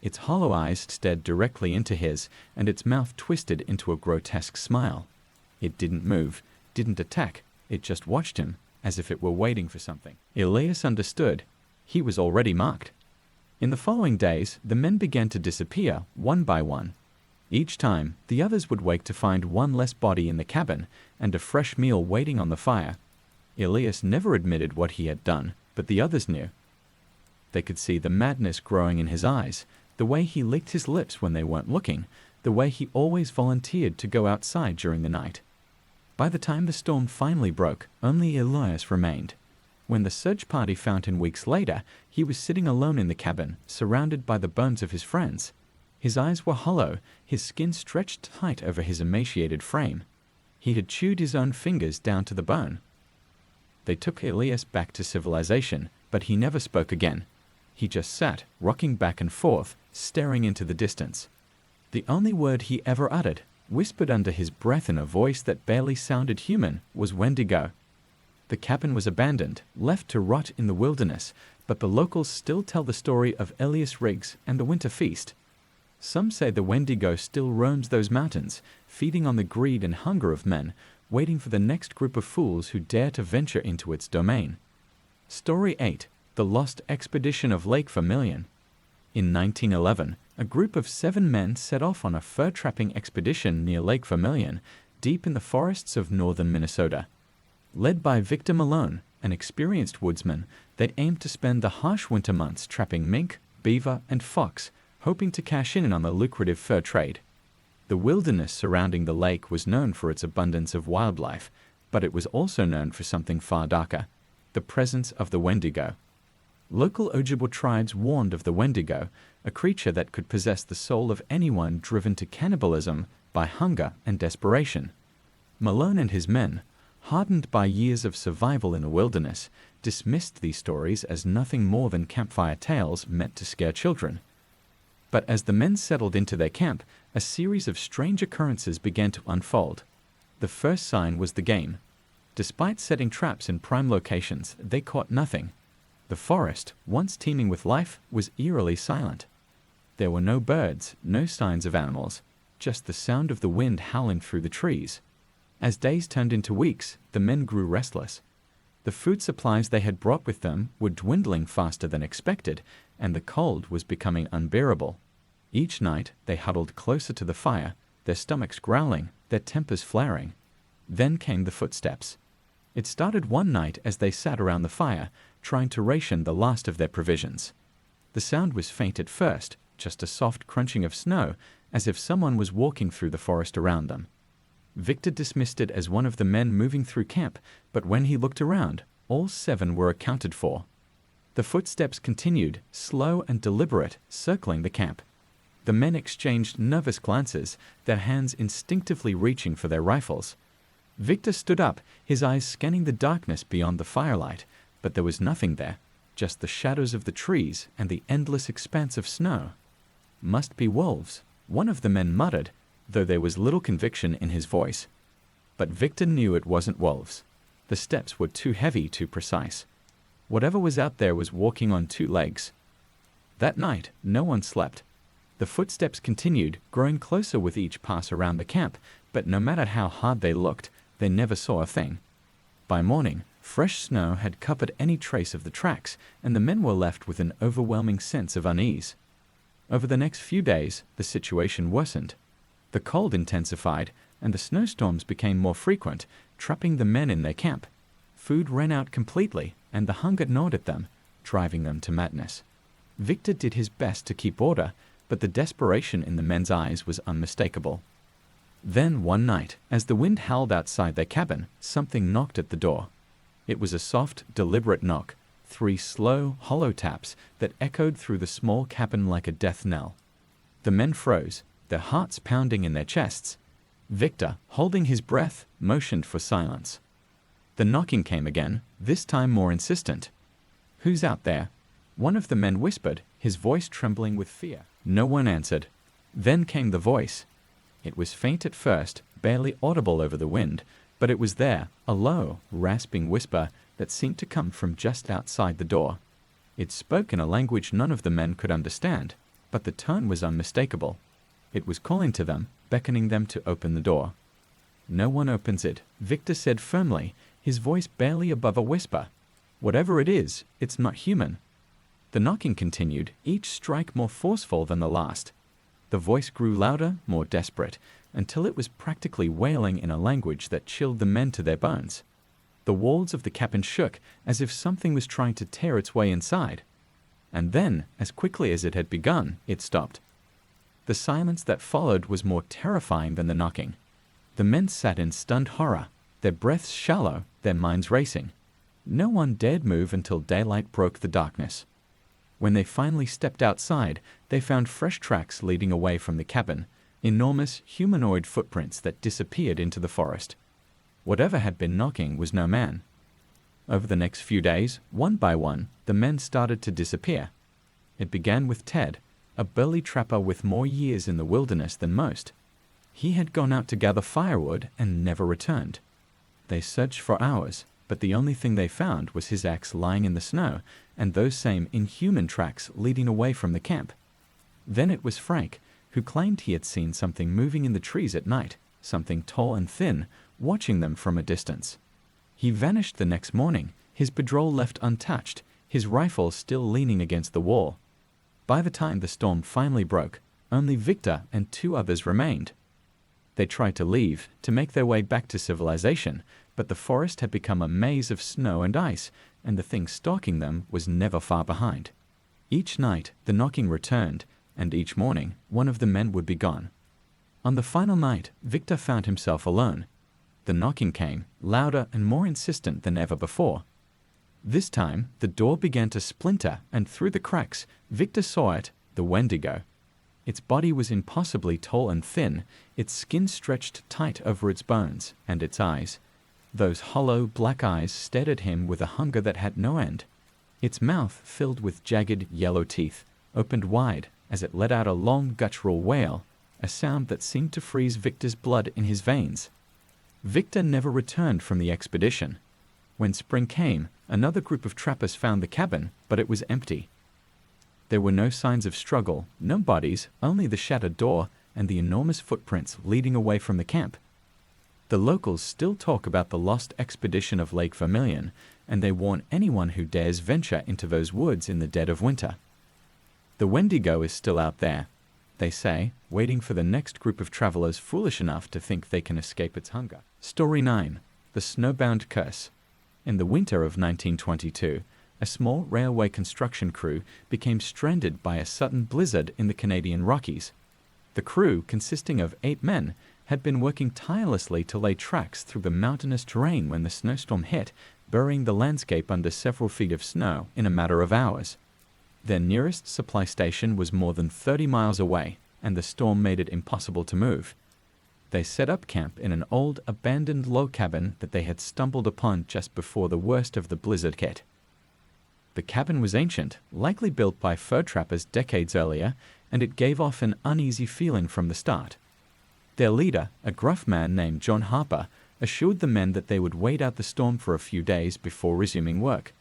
Its hollow eyes stared directly into his, and its mouth twisted into a grotesque smile. It didn't move, didn't attack, it just watched him, as if it were waiting for something. Elias understood. He was already marked. In the following days, the men began to disappear, one by one. Each time, the others would wake to find one less body in the cabin, and a fresh meal waiting on the fire. Elias never admitted what he had done, but the others knew. They could see the madness growing in his eyes, the way he licked his lips when they weren't looking, the way he always volunteered to go outside during the night. By the time the storm finally broke, only Elias remained. When the search party found him weeks later, he was sitting alone in the cabin, surrounded by the bones of his friends. His eyes were hollow, his skin stretched tight over his emaciated frame. He had chewed his own fingers down to the bone. They took Elias back to civilization, but he never spoke again. He just sat, rocking back and forth, staring into the distance. The only word he ever uttered, whispered under his breath in a voice that barely sounded human, was Wendigo. The cabin was abandoned, left to rot in the wilderness, but the locals still tell the story of Elias Riggs and the winter feast. Some say the Wendigo still roams those mountains, feeding on the greed and hunger of men, waiting for the next group of fools who dare to venture into its domain. Story 8. The Lost Expedition of Lake Vermilion. In 1911, a group of 7 men set off on a fur-trapping expedition near Lake Vermilion, deep in the forests of northern Minnesota. Led by Victor Malone, an experienced woodsman, they aimed to spend the harsh winter months trapping mink, beaver, and fox, hoping to cash in on the lucrative fur trade. The wilderness surrounding the lake was known for its abundance of wildlife, but it was also known for something far darker, the presence of the Wendigo. Local Ojibwe tribes warned of the Wendigo, a creature that could possess the soul of anyone driven to cannibalism by hunger and desperation. Malone and his men, hardened by years of survival in the wilderness, dismissed these stories as nothing more than campfire tales meant to scare children. But as the men settled into their camp, a series of strange occurrences began to unfold. The first sign was the game. Despite setting traps in prime locations, they caught nothing. The forest, once teeming with life, was eerily silent. There were no birds, no signs of animals, just the sound of the wind howling through the trees. As days turned into weeks, the men grew restless. The food supplies they had brought with them were dwindling faster than expected, and the cold was becoming unbearable. Each night they huddled closer to the fire, their stomachs growling, their tempers flaring. Then came the footsteps. It started one night as they sat around the fire, trying to ration the last of their provisions. The sound was faint at first, just a soft crunching of snow, as if someone was walking through the forest around them. Victor dismissed it as one of the men moving through camp, but when he looked around, all 7 were accounted for. The footsteps continued, slow and deliberate, circling the camp. The men exchanged nervous glances, their hands instinctively reaching for their rifles. Victor stood up, his eyes scanning the darkness beyond the firelight, but there was nothing there, just the shadows of the trees and the endless expanse of snow. "Must be wolves," one of the men muttered, though there was little conviction in his voice. But Victor knew it wasn't wolves. The steps were too heavy, too precise. Whatever was out there was walking on 2 legs. That night, no one slept. The footsteps continued, growing closer with each pass around the camp, but no matter how hard they looked, they never saw a thing. By morning, fresh snow had covered any trace of the tracks, and the men were left with an overwhelming sense of unease. Over the next few days, the situation worsened. The cold intensified, and the snowstorms became more frequent, trapping the men in their camp. Food ran out completely, and the hunger gnawed at them, driving them to madness. Victor did his best to keep order, but the desperation in the men's eyes was unmistakable. Then, one night, as the wind howled outside their cabin, something knocked at the door. It was a soft, deliberate knock, 3 slow, hollow taps that echoed through the small cabin like a death knell. The men froze, their hearts pounding in their chests. Victor, holding his breath, motioned for silence. The knocking came again, this time more insistent. "Who's out there?" one of the men whispered, his voice trembling with fear. No one answered. Then came the voice. It was faint at first, barely audible over the wind, but it was there, a low, rasping whisper that seemed to come from just outside the door. It spoke in a language none of the men could understand, but the tone was unmistakable. It was calling to them, beckoning them to open the door. "No one opens it," Victor said firmly, his voice barely above a whisper. "Whatever it is, it's not human." The knocking continued, each strike more forceful than the last. The voice grew louder, more desperate, until it was practically wailing in a language that chilled the men to their bones. The walls of the cabin shook, as if something was trying to tear its way inside. And then, as quickly as it had begun, it stopped. The silence that followed was more terrifying than the knocking. The men sat in stunned horror, their breaths shallow, their minds racing. No one dared move until daylight broke the darkness. When they finally stepped outside, they found fresh tracks leading away from the cabin, enormous humanoid footprints that disappeared into the forest. Whatever had been knocking was no man. Over the next few days, one by one, the men started to disappear. It began with Ted, a burly trapper with more years in the wilderness than most. He had gone out to gather firewood and never returned. They searched for hours, but the only thing they found was his axe lying in the snow and those same inhuman tracks leading away from the camp. Then it was Frank, who claimed he had seen something moving in the trees at night, something tall and thin, watching them from a distance. He vanished the next morning, his bedroll left untouched, his rifle still leaning against the wall. By the time the storm finally broke, only Victor and 2 others remained. They tried to leave, to make their way back to civilization, but the forest had become a maze of snow and ice, and the thing stalking them was never far behind. Each night, the knocking returned, and each morning, one of the men would be gone. On the final night, Victor found himself alone. The knocking came, louder and more insistent than ever before. This time, the door began to splinter, and through the cracks, Victor saw it, the Wendigo. Its body was impossibly tall and thin, its skin stretched tight over its bones, and its eyes. Those hollow, black eyes stared at him with a hunger that had no end. Its mouth, filled with jagged, yellow teeth, opened wide as it let out a long, guttural wail, a sound that seemed to freeze Victor's blood in his veins. Victor never returned from the expedition. When spring came, another group of trappers found the cabin, but it was empty. There were no signs of struggle, no bodies, only the shattered door and the enormous footprints leading away from the camp. The locals still talk about the lost expedition of Lake Vermilion, and they warn anyone who dares venture into those woods in the dead of winter. The Wendigo is still out there, they say, waiting for the next group of travelers foolish enough to think they can escape its hunger. Story 9. The Snowbound Curse. In the winter of 1922, a small railway construction crew became stranded by a sudden blizzard in the Canadian Rockies. The crew, consisting of 8 men, had been working tirelessly to lay tracks through the mountainous terrain when the snowstorm hit, burying the landscape under several feet of snow in a matter of hours. Their nearest supply station was more than 30 miles away, and the storm made it impossible to move. They set up camp in an old, abandoned log cabin that they had stumbled upon just before the worst of the blizzard hit. The cabin was ancient, likely built by fur trappers decades earlier, and it gave off an uneasy feeling from the start. Their leader, a gruff man named John Harper, assured the men that they would wait out the storm for a few days before resuming work.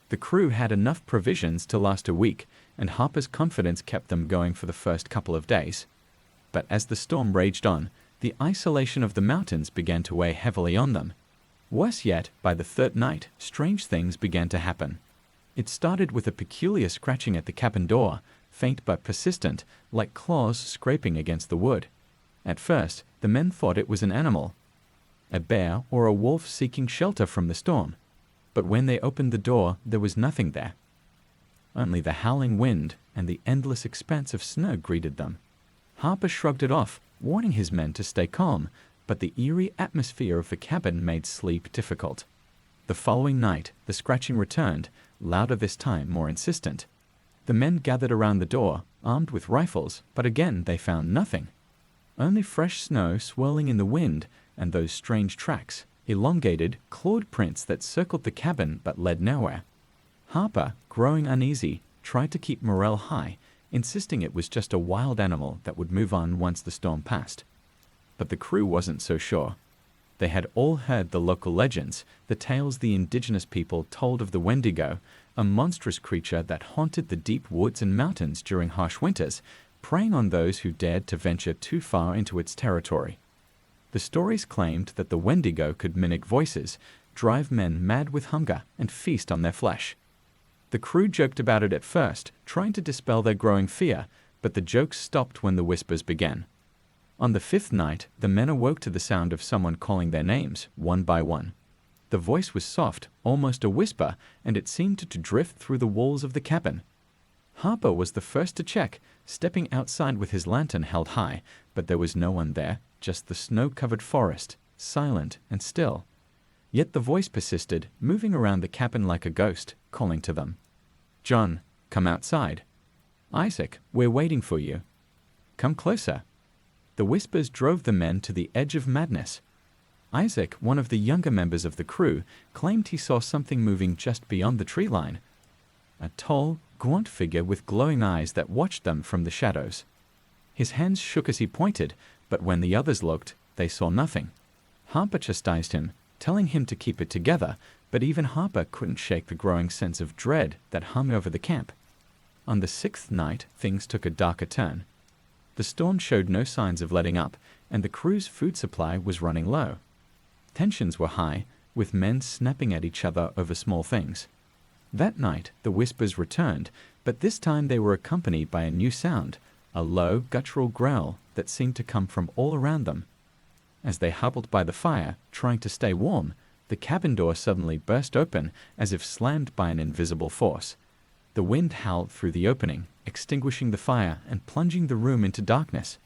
The crew had enough provisions to last a week, and Harper's confidence kept them going for the first couple of days. But as the storm raged on, the isolation of the mountains began to weigh heavily on them. Worse yet, by the third night, strange things began to happen. It started with a peculiar scratching at the cabin door, faint but persistent, like claws scraping against the wood. At first, the men thought it was an animal, a bear or a wolf seeking shelter from the storm. But when they opened the door, there was nothing there. Only the howling wind and the endless expanse of snow greeted them. Harper shrugged it off, warning his men to stay calm, but the eerie atmosphere of the cabin made sleep difficult. The following night, the scratching returned, louder this time, more insistent. The men gathered around the door, armed with rifles, but again they found nothing. Only fresh snow swirling in the wind and those strange tracks, elongated, clawed prints that circled the cabin but led nowhere. Harper, growing uneasy, tried to keep morale high, insisting it was just a wild animal that would move on once the storm passed. But the crew wasn't so sure. They had all heard the local legends, the tales the indigenous people told of the Wendigo, a monstrous creature that haunted the deep woods and mountains during harsh winters, preying on those who dared to venture too far into its territory. The stories claimed that the Wendigo could mimic voices, drive men mad with hunger, and feast on their flesh. The crew joked about it at first, trying to dispel their growing fear, but the jokes stopped when the whispers began. On the 5th night, the men awoke to the sound of someone calling their names, one by one. The voice was soft, almost a whisper, and it seemed to drift through the walls of the cabin. Harper was the first to check, stepping outside with his lantern held high, but there was no one there, just the snow-covered forest, silent and still. Yet the voice persisted, moving around the cabin like a ghost, calling to them. "John, come outside. Isaac, we're waiting for you. Come closer." The whispers drove the men to the edge of madness. Isaac, one of the younger members of the crew, claimed he saw something moving just beyond the tree line. A tall, gaunt figure with glowing eyes that watched them from the shadows. His hands shook as he pointed, but when the others looked, they saw nothing. Harper chastised him, telling him to keep it together, but even Harper couldn't shake the growing sense of dread that hung over the camp. On the 6th night, things took a darker turn. The storm showed no signs of letting up, and the crew's food supply was running low. Tensions were high, with men snapping at each other over small things. That night, the whispers returned, but this time they were accompanied by a new sound, a low, guttural growl that seemed to come from all around them. As they huddled by the fire, trying to stay warm, the cabin door suddenly burst open as if slammed by an invisible force. The wind howled through the opening, extinguishing the fire and plunging the room into darkness.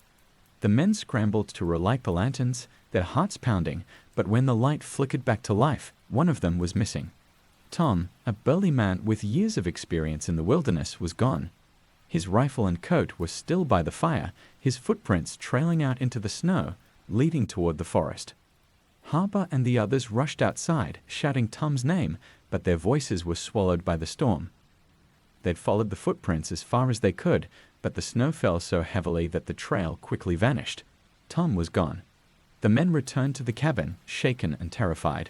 The men scrambled to relight the lanterns, their hearts pounding, but when the light flickered back to life, one of them was missing. Tom, a burly man with years of experience in the wilderness, was gone. His rifle and coat were still by the fire, his footprints trailing out into the snow, leading toward the forest. Harper and the others rushed outside, shouting Tom's name, but their voices were swallowed by the storm. They'd followed the footprints as far as they could, but the snow fell so heavily that the trail quickly vanished. Tom was gone. The men returned to the cabin, shaken and terrified.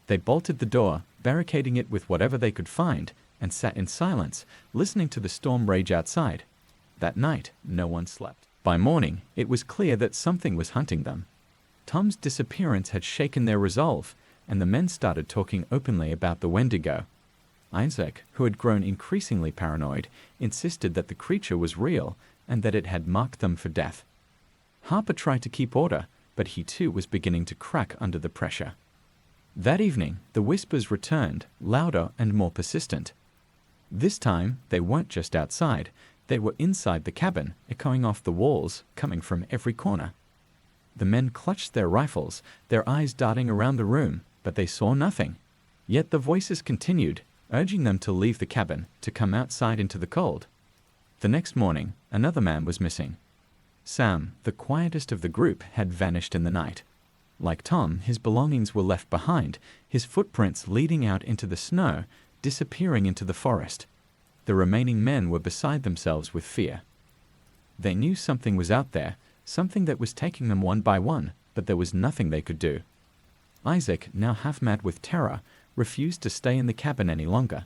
They bolted the door, barricading it with whatever they could find, and sat in silence, listening to the storm rage outside. That night, no one slept. By morning, it was clear that something was hunting them. Tom's disappearance had shaken their resolve, and the men started talking openly about the Wendigo. Isaac, who had grown increasingly paranoid, insisted that the creature was real and that it had marked them for death. Harper tried to keep order, but he too was beginning to crack under the pressure. That evening, the whispers returned, louder and more persistent. This time, they weren't just outside. They were inside the cabin, echoing off the walls, coming from every corner. The men clutched their rifles, their eyes darting around the room, but they saw nothing. Yet the voices continued, urging them to leave the cabin, to come outside into the cold. The next morning, another man was missing. Sam, the quietest of the group, had vanished in the night. Like Tom, his belongings were left behind, his footprints leading out into the snow, disappearing into the forest. The remaining men were beside themselves with fear. They knew something was out there, something that was taking them one by one, but there was nothing they could do. Isaac, now half mad with terror, refused to stay in the cabin any longer.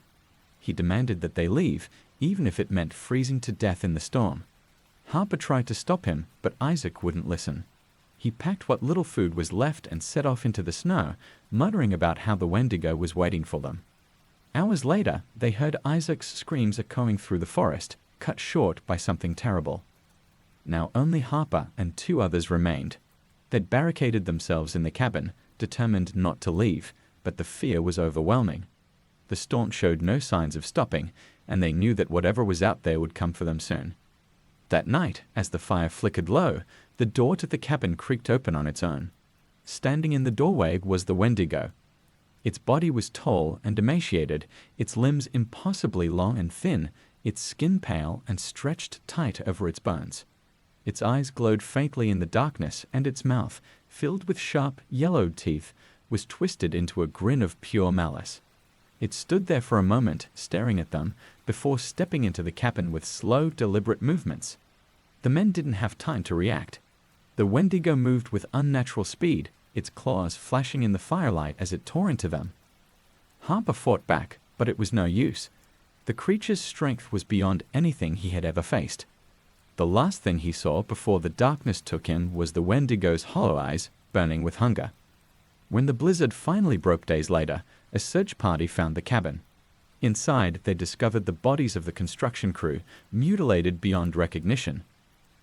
He demanded that they leave, even if it meant freezing to death in the storm. Harper tried to stop him, but Isaac wouldn't listen. He packed what little food was left and set off into the snow, muttering about how the Wendigo was waiting for them. Hours later, they heard Isaac's screams echoing through the forest, cut short by something terrible. Now only Harper and 2 others remained. They'd barricaded themselves in the cabin, determined not to leave, but the fear was overwhelming. The storm showed no signs of stopping, and they knew that whatever was out there would come for them soon. That night, as the fire flickered low, the door to the cabin creaked open on its own. Standing in the doorway was the Wendigo. Its body was tall and emaciated, its limbs impossibly long and thin, its skin pale and stretched tight over its bones. Its eyes glowed faintly in the darkness, and its mouth, filled with sharp, yellowed teeth, was twisted into a grin of pure malice. It stood there for a moment, staring at them, before stepping into the cabin with slow, deliberate movements. The men didn't have time to react. The Wendigo moved with unnatural speed, its claws flashing in the firelight as it tore into them. Harper fought back, but it was no use. The creature's strength was beyond anything he had ever faced. The last thing he saw before the darkness took him was the Wendigo's hollow eyes, burning with hunger. When the blizzard finally broke days later, a search party found the cabin. Inside, they discovered the bodies of the construction crew, mutilated beyond recognition.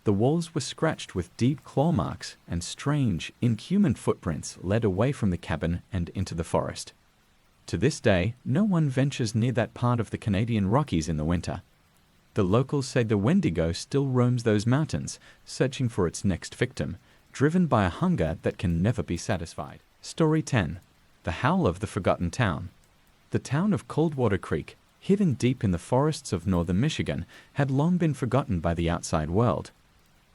The walls were scratched with deep claw marks, and strange, inhuman footprints led away from the cabin and into the forest. To this day, no one ventures near that part of the Canadian Rockies in the winter. The locals say the Wendigo still roams those mountains, searching for its next victim, driven by a hunger that can never be satisfied. Story 10. The Howl of the Forgotten Town. The town of Coldwater Creek, hidden deep in the forests of northern Michigan, had long been forgotten by the outside world.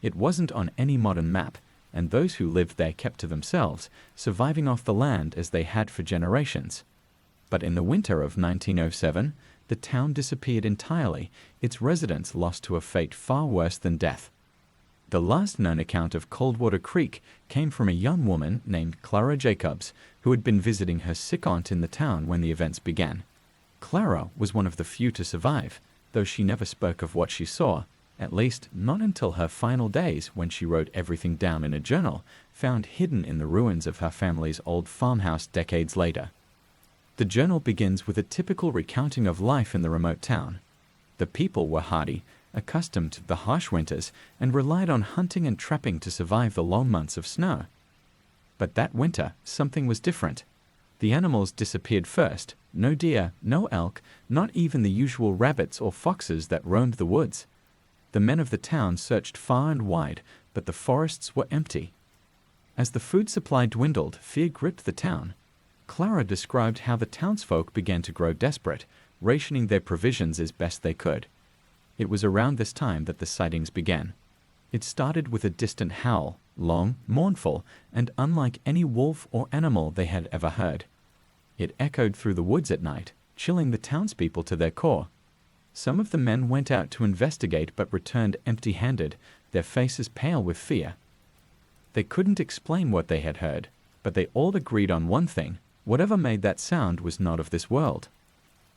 It wasn't on any modern map, and those who lived there kept to themselves, surviving off the land as they had for generations. But in the winter of 1907, the town disappeared entirely, its residents lost to a fate far worse than death. The last known account of Coldwater Creek came from a young woman named Clara Jacobs, who had been visiting her sick aunt in the town when the events began. Clara was one of the few to survive, though she never spoke of what she saw, at least not until her final days when she wrote everything down in a journal, found hidden in the ruins of her family's old farmhouse decades later. The journal begins with a typical recounting of life in the remote town. The people were hardy, accustomed to the harsh winters, and relied on hunting and trapping to survive the long months of snow. But that winter, something was different. The animals disappeared first. No deer, no elk, not even the usual rabbits or foxes that roamed the woods. The men of the town searched far and wide, but the forests were empty. As the food supply dwindled, fear gripped the town. Clara described how the townsfolk began to grow desperate, rationing their provisions as best they could. It was around this time that the sightings began. It started with a distant howl, long, mournful, and unlike any wolf or animal they had ever heard. It echoed through the woods at night, chilling the townspeople to their core. Some of the men went out to investigate but returned empty-handed, their faces pale with fear. They couldn't explain what they had heard, but they all agreed on one thing: whatever made that sound was not of this world.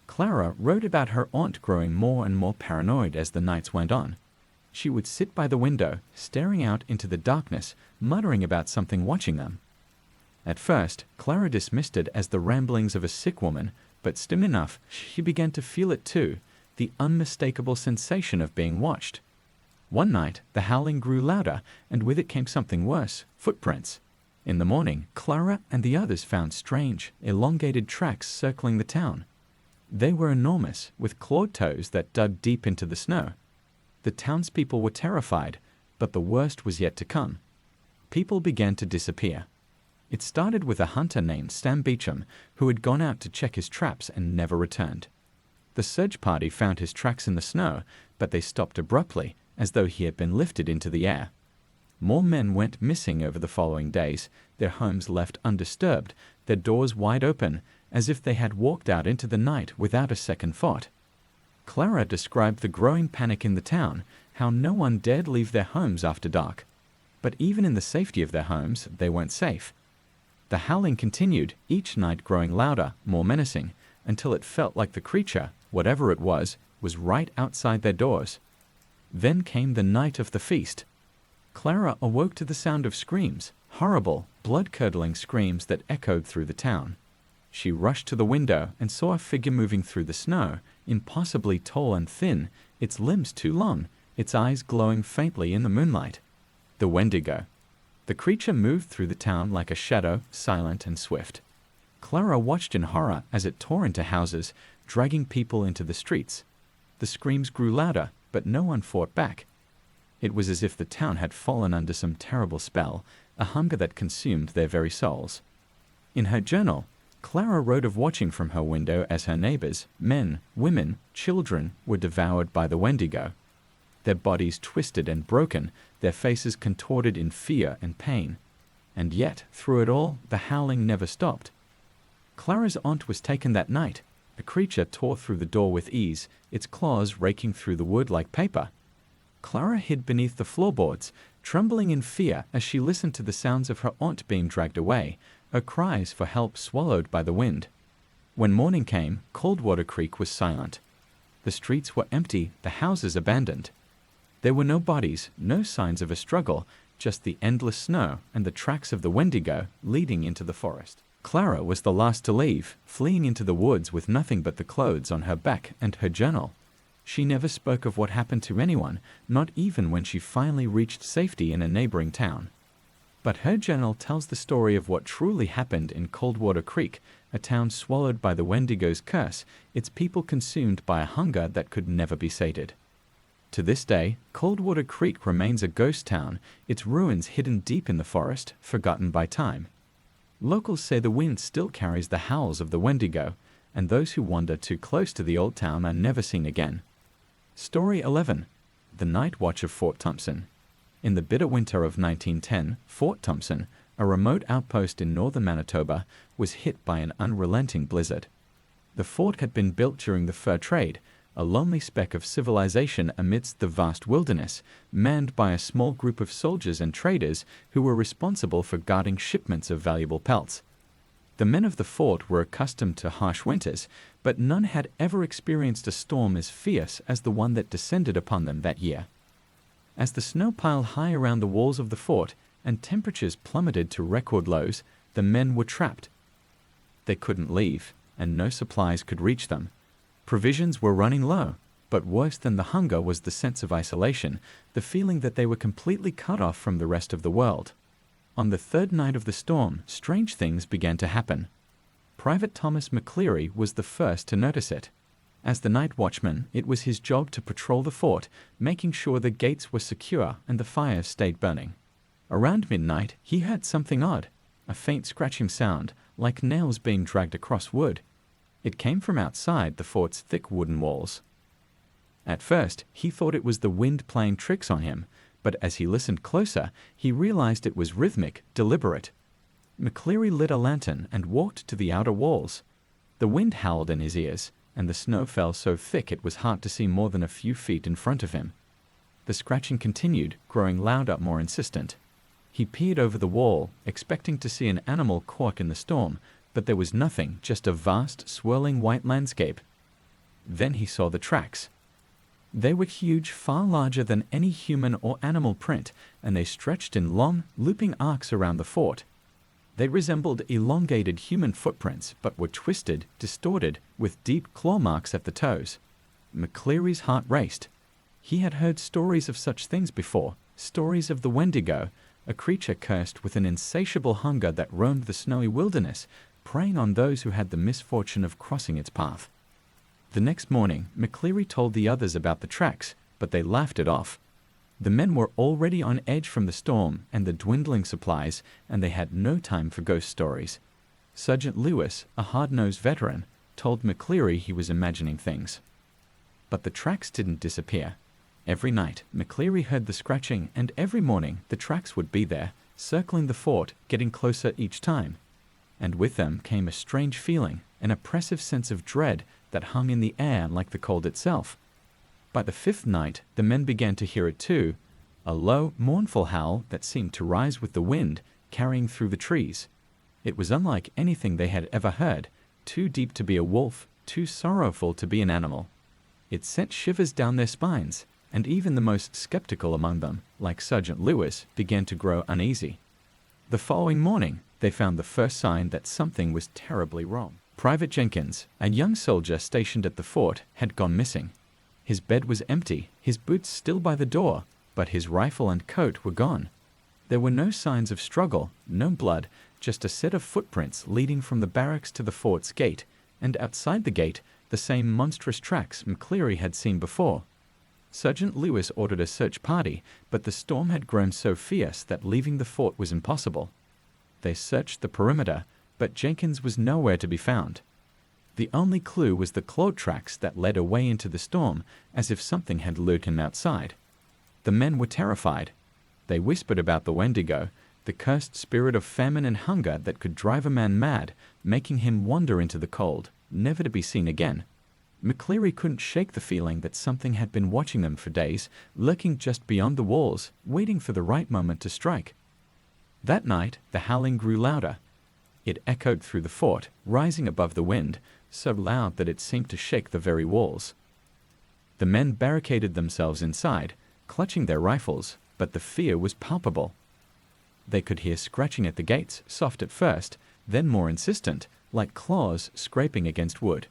Clara wrote about her aunt growing more and more paranoid as the nights went on. She would sit by the window, staring out into the darkness, muttering about something watching them. At first, Clara dismissed it as the ramblings of a sick woman, but soon enough, she began to feel it too, the unmistakable sensation of being watched. One night, the howling grew louder, and with it came something worse, footprints. In the morning, Clara and the others found strange, elongated tracks circling the town. They were enormous, with clawed toes that dug deep into the snow. The townspeople were terrified, but the worst was yet to come. People began to disappear. It started with a hunter named Sam Beecham, who had gone out to check his traps and never returned. The search party found his tracks in the snow, but they stopped abruptly, as though he had been lifted into the air. More men went missing over the following days, their homes left undisturbed, their doors wide open, as if they had walked out into the night without a second thought. Clara described the growing panic in the town, how no one dared leave their homes after dark. But even in the safety of their homes, they weren't safe. The howling continued, each night growing louder, more menacing, until it felt like the creature, whatever it was right outside their doors. Then came the night of the feast. Clara awoke to the sound of screams, horrible, blood-curdling screams that echoed through the town. She rushed to the window and saw a figure moving through the snow, impossibly tall and thin, its limbs too long, its eyes glowing faintly in the moonlight. The Wendigo. The creature moved through the town like a shadow, silent and swift. Clara watched in horror as it tore into houses, dragging people into the streets. The screams grew louder, but no one fought back. It was as if the town had fallen under some terrible spell, a hunger that consumed their very souls. In her journal, Clara wrote of watching from her window as her neighbors, men, women, children, were devoured by the Wendigo. Their bodies twisted and broken, their faces contorted in fear and pain. And yet, through it all, the howling never stopped. Clara's aunt was taken that night. The creature tore through the door with ease, its claws raking through the wood like paper. Clara hid beneath the floorboards, trembling in fear as she listened to the sounds of her aunt being dragged away, her cries for help swallowed by the wind. When morning came, Coldwater Creek was silent. The streets were empty, the houses abandoned. There were no bodies, no signs of a struggle, just the endless snow and the tracks of the Wendigo leading into the forest. Clara was the last to leave, fleeing into the woods with nothing but the clothes on her back and her journal. She never spoke of what happened to anyone, not even when she finally reached safety in a neighboring town. But her journal tells the story of what truly happened in Coldwater Creek, a town swallowed by the Wendigo's curse, its people consumed by a hunger that could never be sated. To this day, Coldwater Creek remains a ghost town, its ruins hidden deep in the forest, forgotten by time. Locals say the wind still carries the howls of the Wendigo, and those who wander too close to the old town are never seen again. Story 11. The Night Watch of Fort Thompson. In the bitter winter of 1910, Fort Thompson, a remote outpost in northern Manitoba, was hit by an unrelenting blizzard. The fort had been built during the fur trade, a lonely speck of civilization amidst the vast wilderness, manned by a small group of soldiers and traders who were responsible for guarding shipments of valuable pelts. The men of the fort were accustomed to harsh winters, but none had ever experienced a storm as fierce as the one that descended upon them that year. As the snow piled high around the walls of the fort and temperatures plummeted to record lows, the men were trapped. They couldn't leave, and no supplies could reach them. Provisions were running low, but worse than the hunger was the sense of isolation, the feeling that they were completely cut off from the rest of the world. On the third night of the storm, strange things began to happen. Private Thomas McCleary was the first to notice it. As the night watchman, it was his job to patrol the fort, making sure the gates were secure and the fires stayed burning. Around midnight, he heard something odd, a faint scratching sound, like nails being dragged across wood. It came from outside the fort's thick wooden walls. At first, he thought it was the wind playing tricks on him, but as he listened closer, he realized it was rhythmic, deliberate. McCleary lit a lantern and walked to the outer walls. The wind howled in his ears, and the snow fell so thick it was hard to see more than a few feet in front of him. The scratching continued, growing louder, more insistent. He peered over the wall, expecting to see an animal caught in the storm, but there was nothing, just a vast, swirling white landscape. Then he saw the tracks. They were huge, far larger than any human or animal print, and they stretched in long, looping arcs around the fort. They resembled elongated human footprints, but were twisted, distorted, with deep claw marks at the toes. McCleary's heart raced. He had heard stories of such things before, stories of the Wendigo, a creature cursed with an insatiable hunger that roamed the snowy wilderness, preying on those who had the misfortune of crossing its path. The next morning, McCleary told the others about the tracks, but they laughed it off. The men were already on edge from the storm and the dwindling supplies, and they had no time for ghost stories. Sergeant Lewis, a hard-nosed veteran, told McCleary he was imagining things. But the tracks didn't disappear. Every night, McCleary heard the scratching, and every morning the tracks would be there, circling the fort, getting closer each time. And with them came a strange feeling, an oppressive sense of dread that hung in the air like the cold itself. By the fifth night, the men began to hear it too, a low, mournful howl that seemed to rise with the wind, carrying through the trees. It was unlike anything they had ever heard, too deep to be a wolf, too sorrowful to be an animal. It sent shivers down their spines, and even the most skeptical among them, like Sergeant Lewis, began to grow uneasy. The following morning, they found the first sign that something was terribly wrong. Private Jenkins, a young soldier stationed at the fort, had gone missing. His bed was empty, his boots still by the door, but his rifle and coat were gone. There were no signs of struggle, no blood, just a set of footprints leading from the barracks to the fort's gate, and outside the gate, the same monstrous tracks McCleary had seen before. Sergeant Lewis ordered a search party, but the storm had grown so fierce that leaving the fort was impossible. They searched the perimeter, but Jenkins was nowhere to be found. The only clue was the claw tracks that led away into the storm, as if something had lured him outside. The men were terrified. They whispered about the Wendigo, the cursed spirit of famine and hunger that could drive a man mad, making him wander into the cold, never to be seen again. McCleary couldn't shake the feeling that something had been watching them for days, lurking just beyond the walls, waiting for the right moment to strike. That night, the howling grew louder. It echoed through the fort, rising above the wind, so loud that it seemed to shake the very walls. The men barricaded themselves inside, clutching their rifles, but the fear was palpable. They could hear scratching at the gates, soft at first, then more insistent, like claws scraping against wood.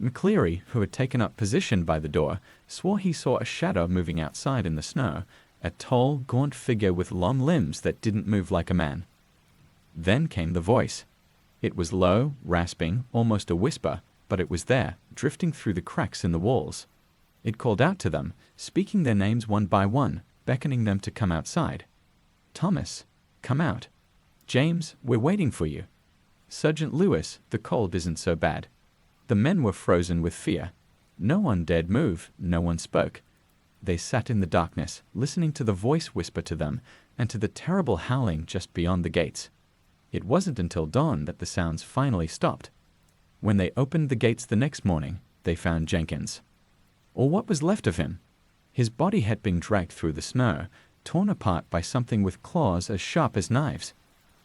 McCleary, who had taken up position by the door, swore he saw a shadow moving outside in the snow, a tall, gaunt figure with long limbs that didn't move like a man. Then came the voice. It was low, rasping, almost a whisper, but it was there, drifting through the cracks in the walls. It called out to them, speaking their names one by one, beckoning them to come outside. Thomas, come out. James, we're waiting for you. Sergeant Lewis, the cold isn't so bad. The men were frozen with fear. No one dared move, no one spoke. They sat in the darkness, listening to the voice whisper to them, and to the terrible howling just beyond the gates. It wasn't until dawn that the sounds finally stopped. When they opened the gates the next morning, they found Jenkins. Or what was left of him. His body had been dragged through the snow, torn apart by something with claws as sharp as knives.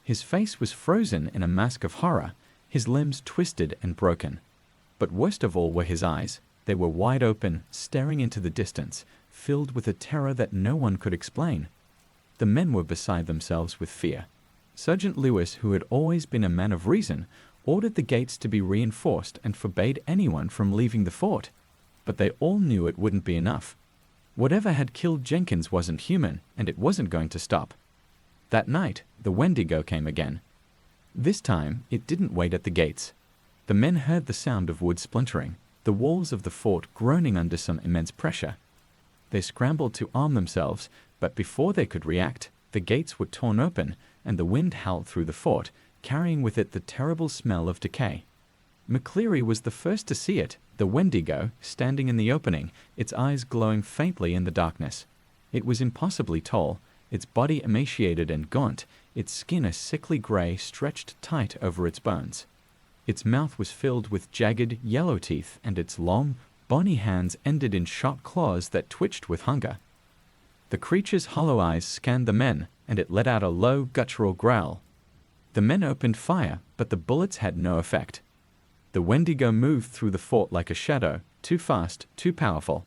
His face was frozen in a mask of horror, his limbs twisted and broken. But worst of all were his eyes. They were wide open, staring into the distance, filled with a terror that no one could explain. The men were beside themselves with fear. Sergeant Lewis, who had always been a man of reason, ordered the gates to be reinforced and forbade anyone from leaving the fort. But they all knew it wouldn't be enough. Whatever had killed Jenkins wasn't human, and it wasn't going to stop. That night, the Wendigo came again. This time, it didn't wait at the gates. The men heard the sound of wood splintering, the walls of the fort groaning under some immense pressure. They scrambled to arm themselves, but before they could react, the gates were torn open, and the wind howled through the fort, carrying with it the terrible smell of decay. McCleary was the first to see it, the Wendigo, standing in the opening, its eyes glowing faintly in the darkness. It was impossibly tall, its body emaciated and gaunt, its skin a sickly gray stretched tight over its bones. Its mouth was filled with jagged, yellow teeth, and its long, bony hands ended in sharp claws that twitched with hunger. The creature's hollow eyes scanned the men, and it let out a low, guttural growl. The men opened fire, but the bullets had no effect. The Wendigo moved through the fort like a shadow, too fast, too powerful.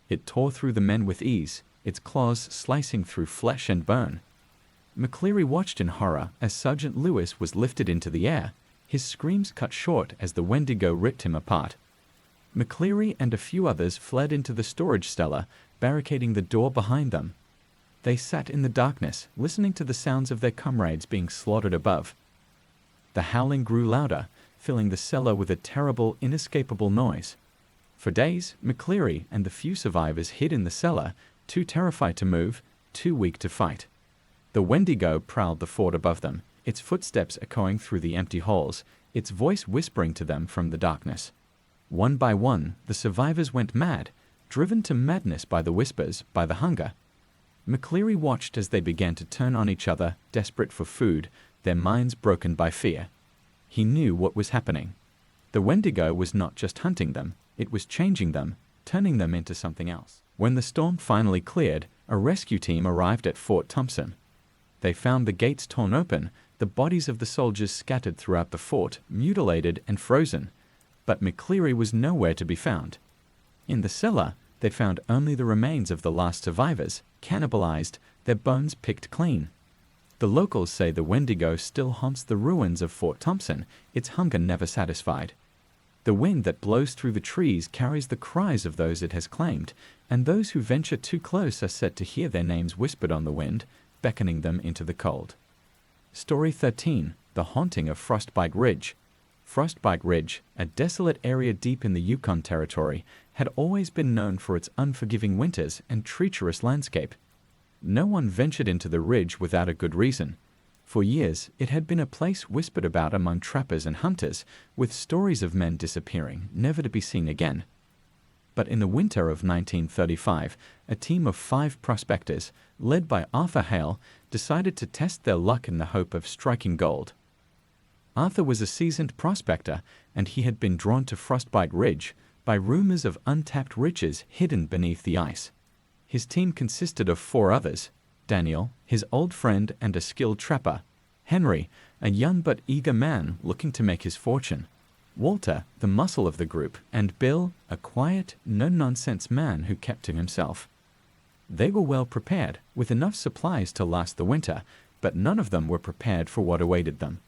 It tore through the men with ease, its claws slicing through flesh and bone. McCleary watched in horror as Sergeant Lewis was lifted into the air, his screams cut short as the Wendigo ripped him apart. McCleary and a few others fled into the storage cellar, barricading the door behind them. They sat in the darkness, listening to the sounds of their comrades being slaughtered above. The howling grew louder, filling the cellar with a terrible, inescapable noise. For days, McCleary and the few survivors hid in the cellar, too terrified to move, too weak to fight. The Wendigo prowled the fort above them, its footsteps echoing through the empty halls, its voice whispering to them from the darkness. One by one, the survivors went mad, driven to madness by the whispers, by the hunger. McCleary watched as they began to turn on each other, desperate for food, their minds broken by fear. He knew what was happening. The Wendigo was not just hunting them, it was changing them, turning them into something else. When the storm finally cleared, a rescue team arrived at Fort Thompson. They found the gates torn open, the bodies of the soldiers scattered throughout the fort, mutilated and frozen. But McCleary was nowhere to be found. In the cellar, they found only the remains of the last survivors, cannibalized, their bones picked clean. The locals say the Wendigo still haunts the ruins of Fort Thompson, its hunger never satisfied. The wind that blows through the trees carries the cries of those it has claimed, and those who venture too close are said to hear their names whispered on the wind, beckoning them into the cold. Story 13. The Haunting of Frostbite Ridge. Frostbite Ridge, a desolate area deep in the Yukon Territory, had always been known for its unforgiving winters and treacherous landscape. No one ventured into the ridge without a good reason. For years, it had been a place whispered about among trappers and hunters, with stories of men disappearing, never to be seen again. But in the winter of 1935, a team of 5 prospectors, led by Arthur Hale, decided to test their luck in the hope of striking gold. Arthur was a seasoned prospector, and he had been drawn to Frostbite Ridge by rumors of untapped riches hidden beneath the ice. His team consisted of 4 others: Daniel, his old friend and a skilled trapper; Henry, a young but eager man looking to make his fortune; Walter, the muscle of the group; and Bill, a quiet, no-nonsense man who kept to himself. They were well prepared, with enough supplies to last the winter, but none of them were prepared for what awaited them.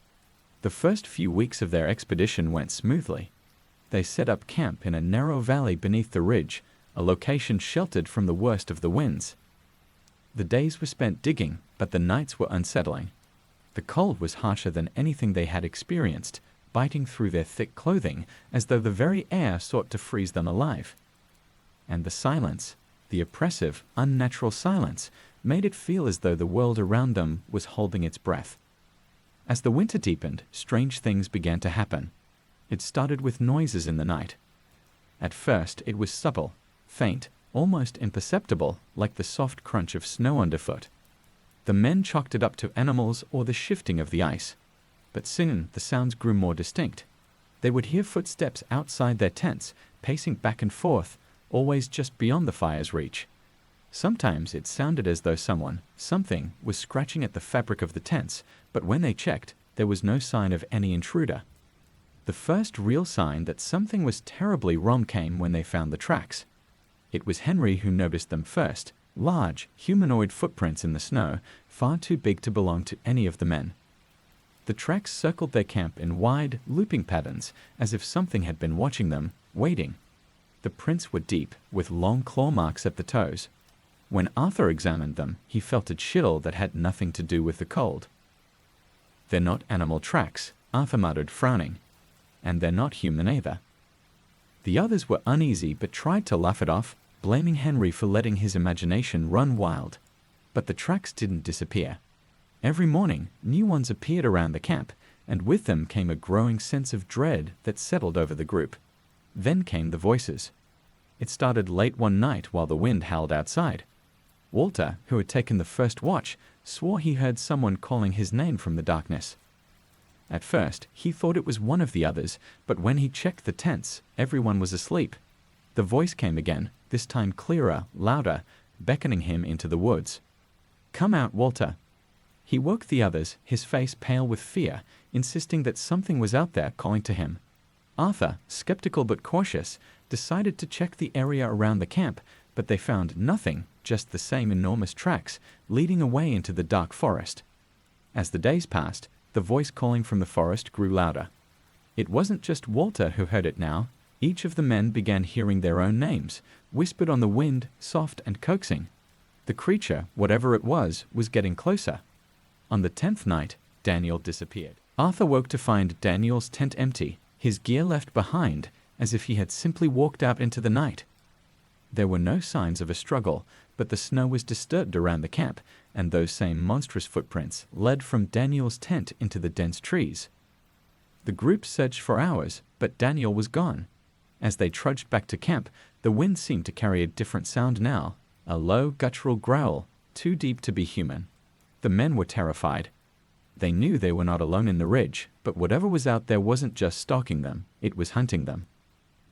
The first few weeks of their expedition went smoothly. They set up camp in a narrow valley beneath the ridge, a location sheltered from the worst of the winds. The days were spent digging, but the nights were unsettling. The cold was harsher than anything they had experienced, biting through their thick clothing as though the very air sought to freeze them alive. And the silence, the oppressive, unnatural silence, made it feel as though the world around them was holding its breath. As the winter deepened, strange things began to happen. It started with noises in the night. At first, it was subtle, faint, almost imperceptible, like the soft crunch of snow underfoot. The men chalked it up to animals or the shifting of the ice. But soon the sounds grew more distinct. They would hear footsteps outside their tents, pacing back and forth, always just beyond the fire's reach. Sometimes it sounded as though something, was scratching at the fabric of the tents, but when they checked, there was no sign of any intruder. The first real sign that something was terribly wrong came when they found the tracks. It was Henry who noticed them first, large, humanoid footprints in the snow, far too big to belong to any of the men. The tracks circled their camp in wide, looping patterns, as if something had been watching them, waiting. The prints were deep, with long claw marks at the toes. When Arthur examined them, he felt a chill that had nothing to do with the cold. "They're not animal tracks," Arthur muttered, frowning. "And they're not human either." The others were uneasy but tried to laugh it off, blaming Henry for letting his imagination run wild. But the tracks didn't disappear. Every morning, new ones appeared around the camp, and with them came a growing sense of dread that settled over the group. Then came the voices. It started late one night while the wind howled outside. Walter, who had taken the first watch, swore he heard someone calling his name from the darkness. At first, he thought it was one of the others, but when he checked the tents, everyone was asleep. The voice came again, this time clearer, louder, beckoning him into the woods. "Come out, Walter." He woke the others, his face pale with fear, insisting that something was out there calling to him. Arthur, skeptical but cautious, decided to check the area around the camp, but they found nothing, just the same enormous tracks leading away into the dark forest. As the days passed, the voice calling from the forest grew louder. It wasn't just Walter who heard it now. Each of the men began hearing their own names, whispered on the wind, soft and coaxing. The creature, whatever it was getting closer. On the 10th night, Daniel disappeared. Arthur woke to find Daniel's tent empty, his gear left behind, as if he had simply walked out into the night. There were no signs of a struggle, but the snow was disturbed around the camp, and those same monstrous footprints led from Daniel's tent into the dense trees. The group searched for hours, but Daniel was gone. As they trudged back to camp, the wind seemed to carry a different sound now, a low, guttural growl, too deep to be human. The men were terrified. They knew they were not alone in the ridge, but whatever was out there wasn't just stalking them, it was hunting them.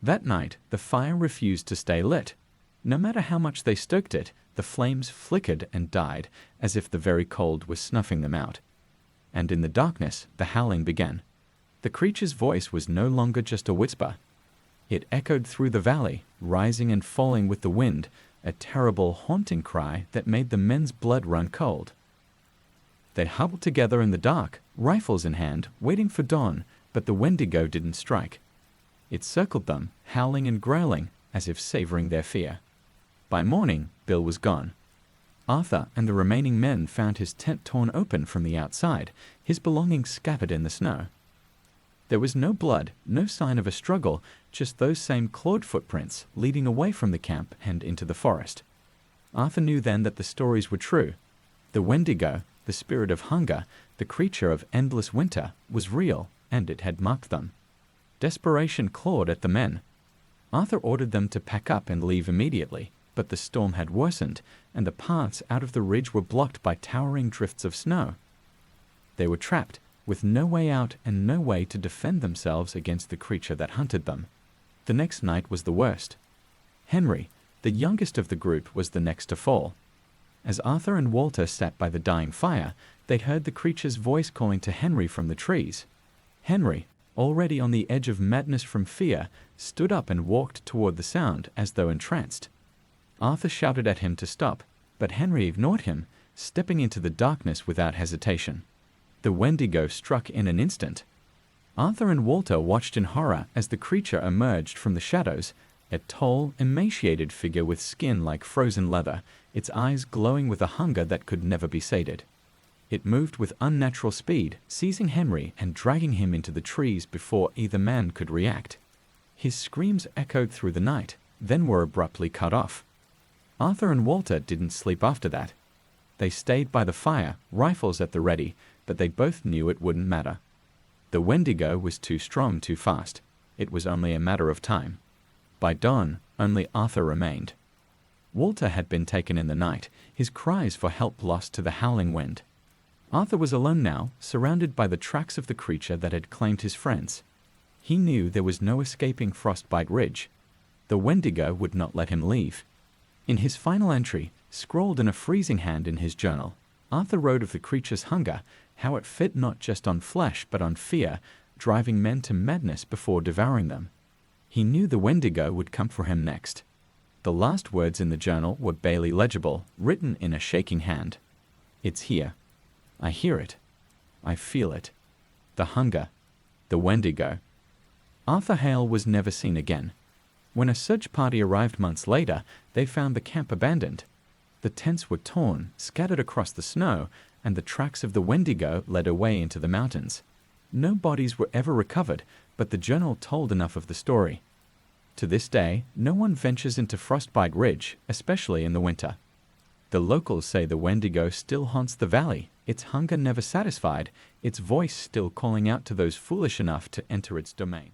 That night, the fire refused to stay lit. No matter how much they stoked it, the flames flickered and died, as if the very cold was snuffing them out. And in the darkness, the howling began. The creature's voice was no longer just a whisper. It echoed through the valley, rising and falling with the wind, a terrible, haunting cry that made the men's blood run cold. They huddled together in the dark, rifles in hand, waiting for dawn, but the Wendigo didn't strike. It circled them, howling and growling, as if savoring their fear. By morning, Bill was gone. Arthur and the remaining men found his tent torn open from the outside, his belongings scattered in the snow. There was no blood, no sign of a struggle, just those same clawed footprints leading away from the camp and into the forest. Arthur knew then that the stories were true. The Wendigo, the spirit of hunger, the creature of endless winter, was real, and it had marked them. Desperation clawed at the men. Arthur ordered them to pack up and leave immediately, but the storm had worsened, and the paths out of the ridge were blocked by towering drifts of snow. They were trapped, with no way out and no way to defend themselves against the creature that hunted them. The next night was the worst. Henry, the youngest of the group, was the next to fall. As Arthur and Walter sat by the dying fire, they heard the creature's voice calling to Henry from the trees. Henry, already on the edge of madness from fear, stood up and walked toward the sound as though entranced. Arthur shouted at him to stop, but Henry ignored him, stepping into the darkness without hesitation. The Wendigo struck in an instant. Arthur and Walter watched in horror as the creature emerged from the shadows, a tall, emaciated figure with skin like frozen leather, its eyes glowing with a hunger that could never be sated. It moved with unnatural speed, seizing Henry and dragging him into the trees before either man could react. His screams echoed through the night, then were abruptly cut off. Arthur and Walter didn't sleep after that. They stayed by the fire, rifles at the ready, but they both knew it wouldn't matter. The Wendigo was too strong too fast. It was only a matter of time. By dawn, only Arthur remained. Walter had been taken in the night, his cries for help lost to the howling wind. Arthur was alone now, surrounded by the tracks of the creature that had claimed his friends. He knew there was no escaping Frostbite Ridge. The Wendigo would not let him leave. In his final entry, scrawled in a freezing hand in his journal, Arthur wrote of the creature's hunger, how it fed not just on flesh but on fear, driving men to madness before devouring them. He knew the Wendigo would come for him next. The last words in the journal were barely legible, written in a shaking hand. It's here. I hear it. I feel it. The hunger. The Wendigo. Arthur Hale was never seen again. When a search party arrived months later, they found the camp abandoned. The tents were torn, scattered across the snow, and the tracks of the Wendigo led away into the mountains. No bodies were ever recovered, but the journal told enough of the story. To this day, no one ventures into Frostbite Ridge, especially in the winter. The locals say the Wendigo still haunts the valley, its hunger never satisfied, its voice still calling out to those foolish enough to enter its domain.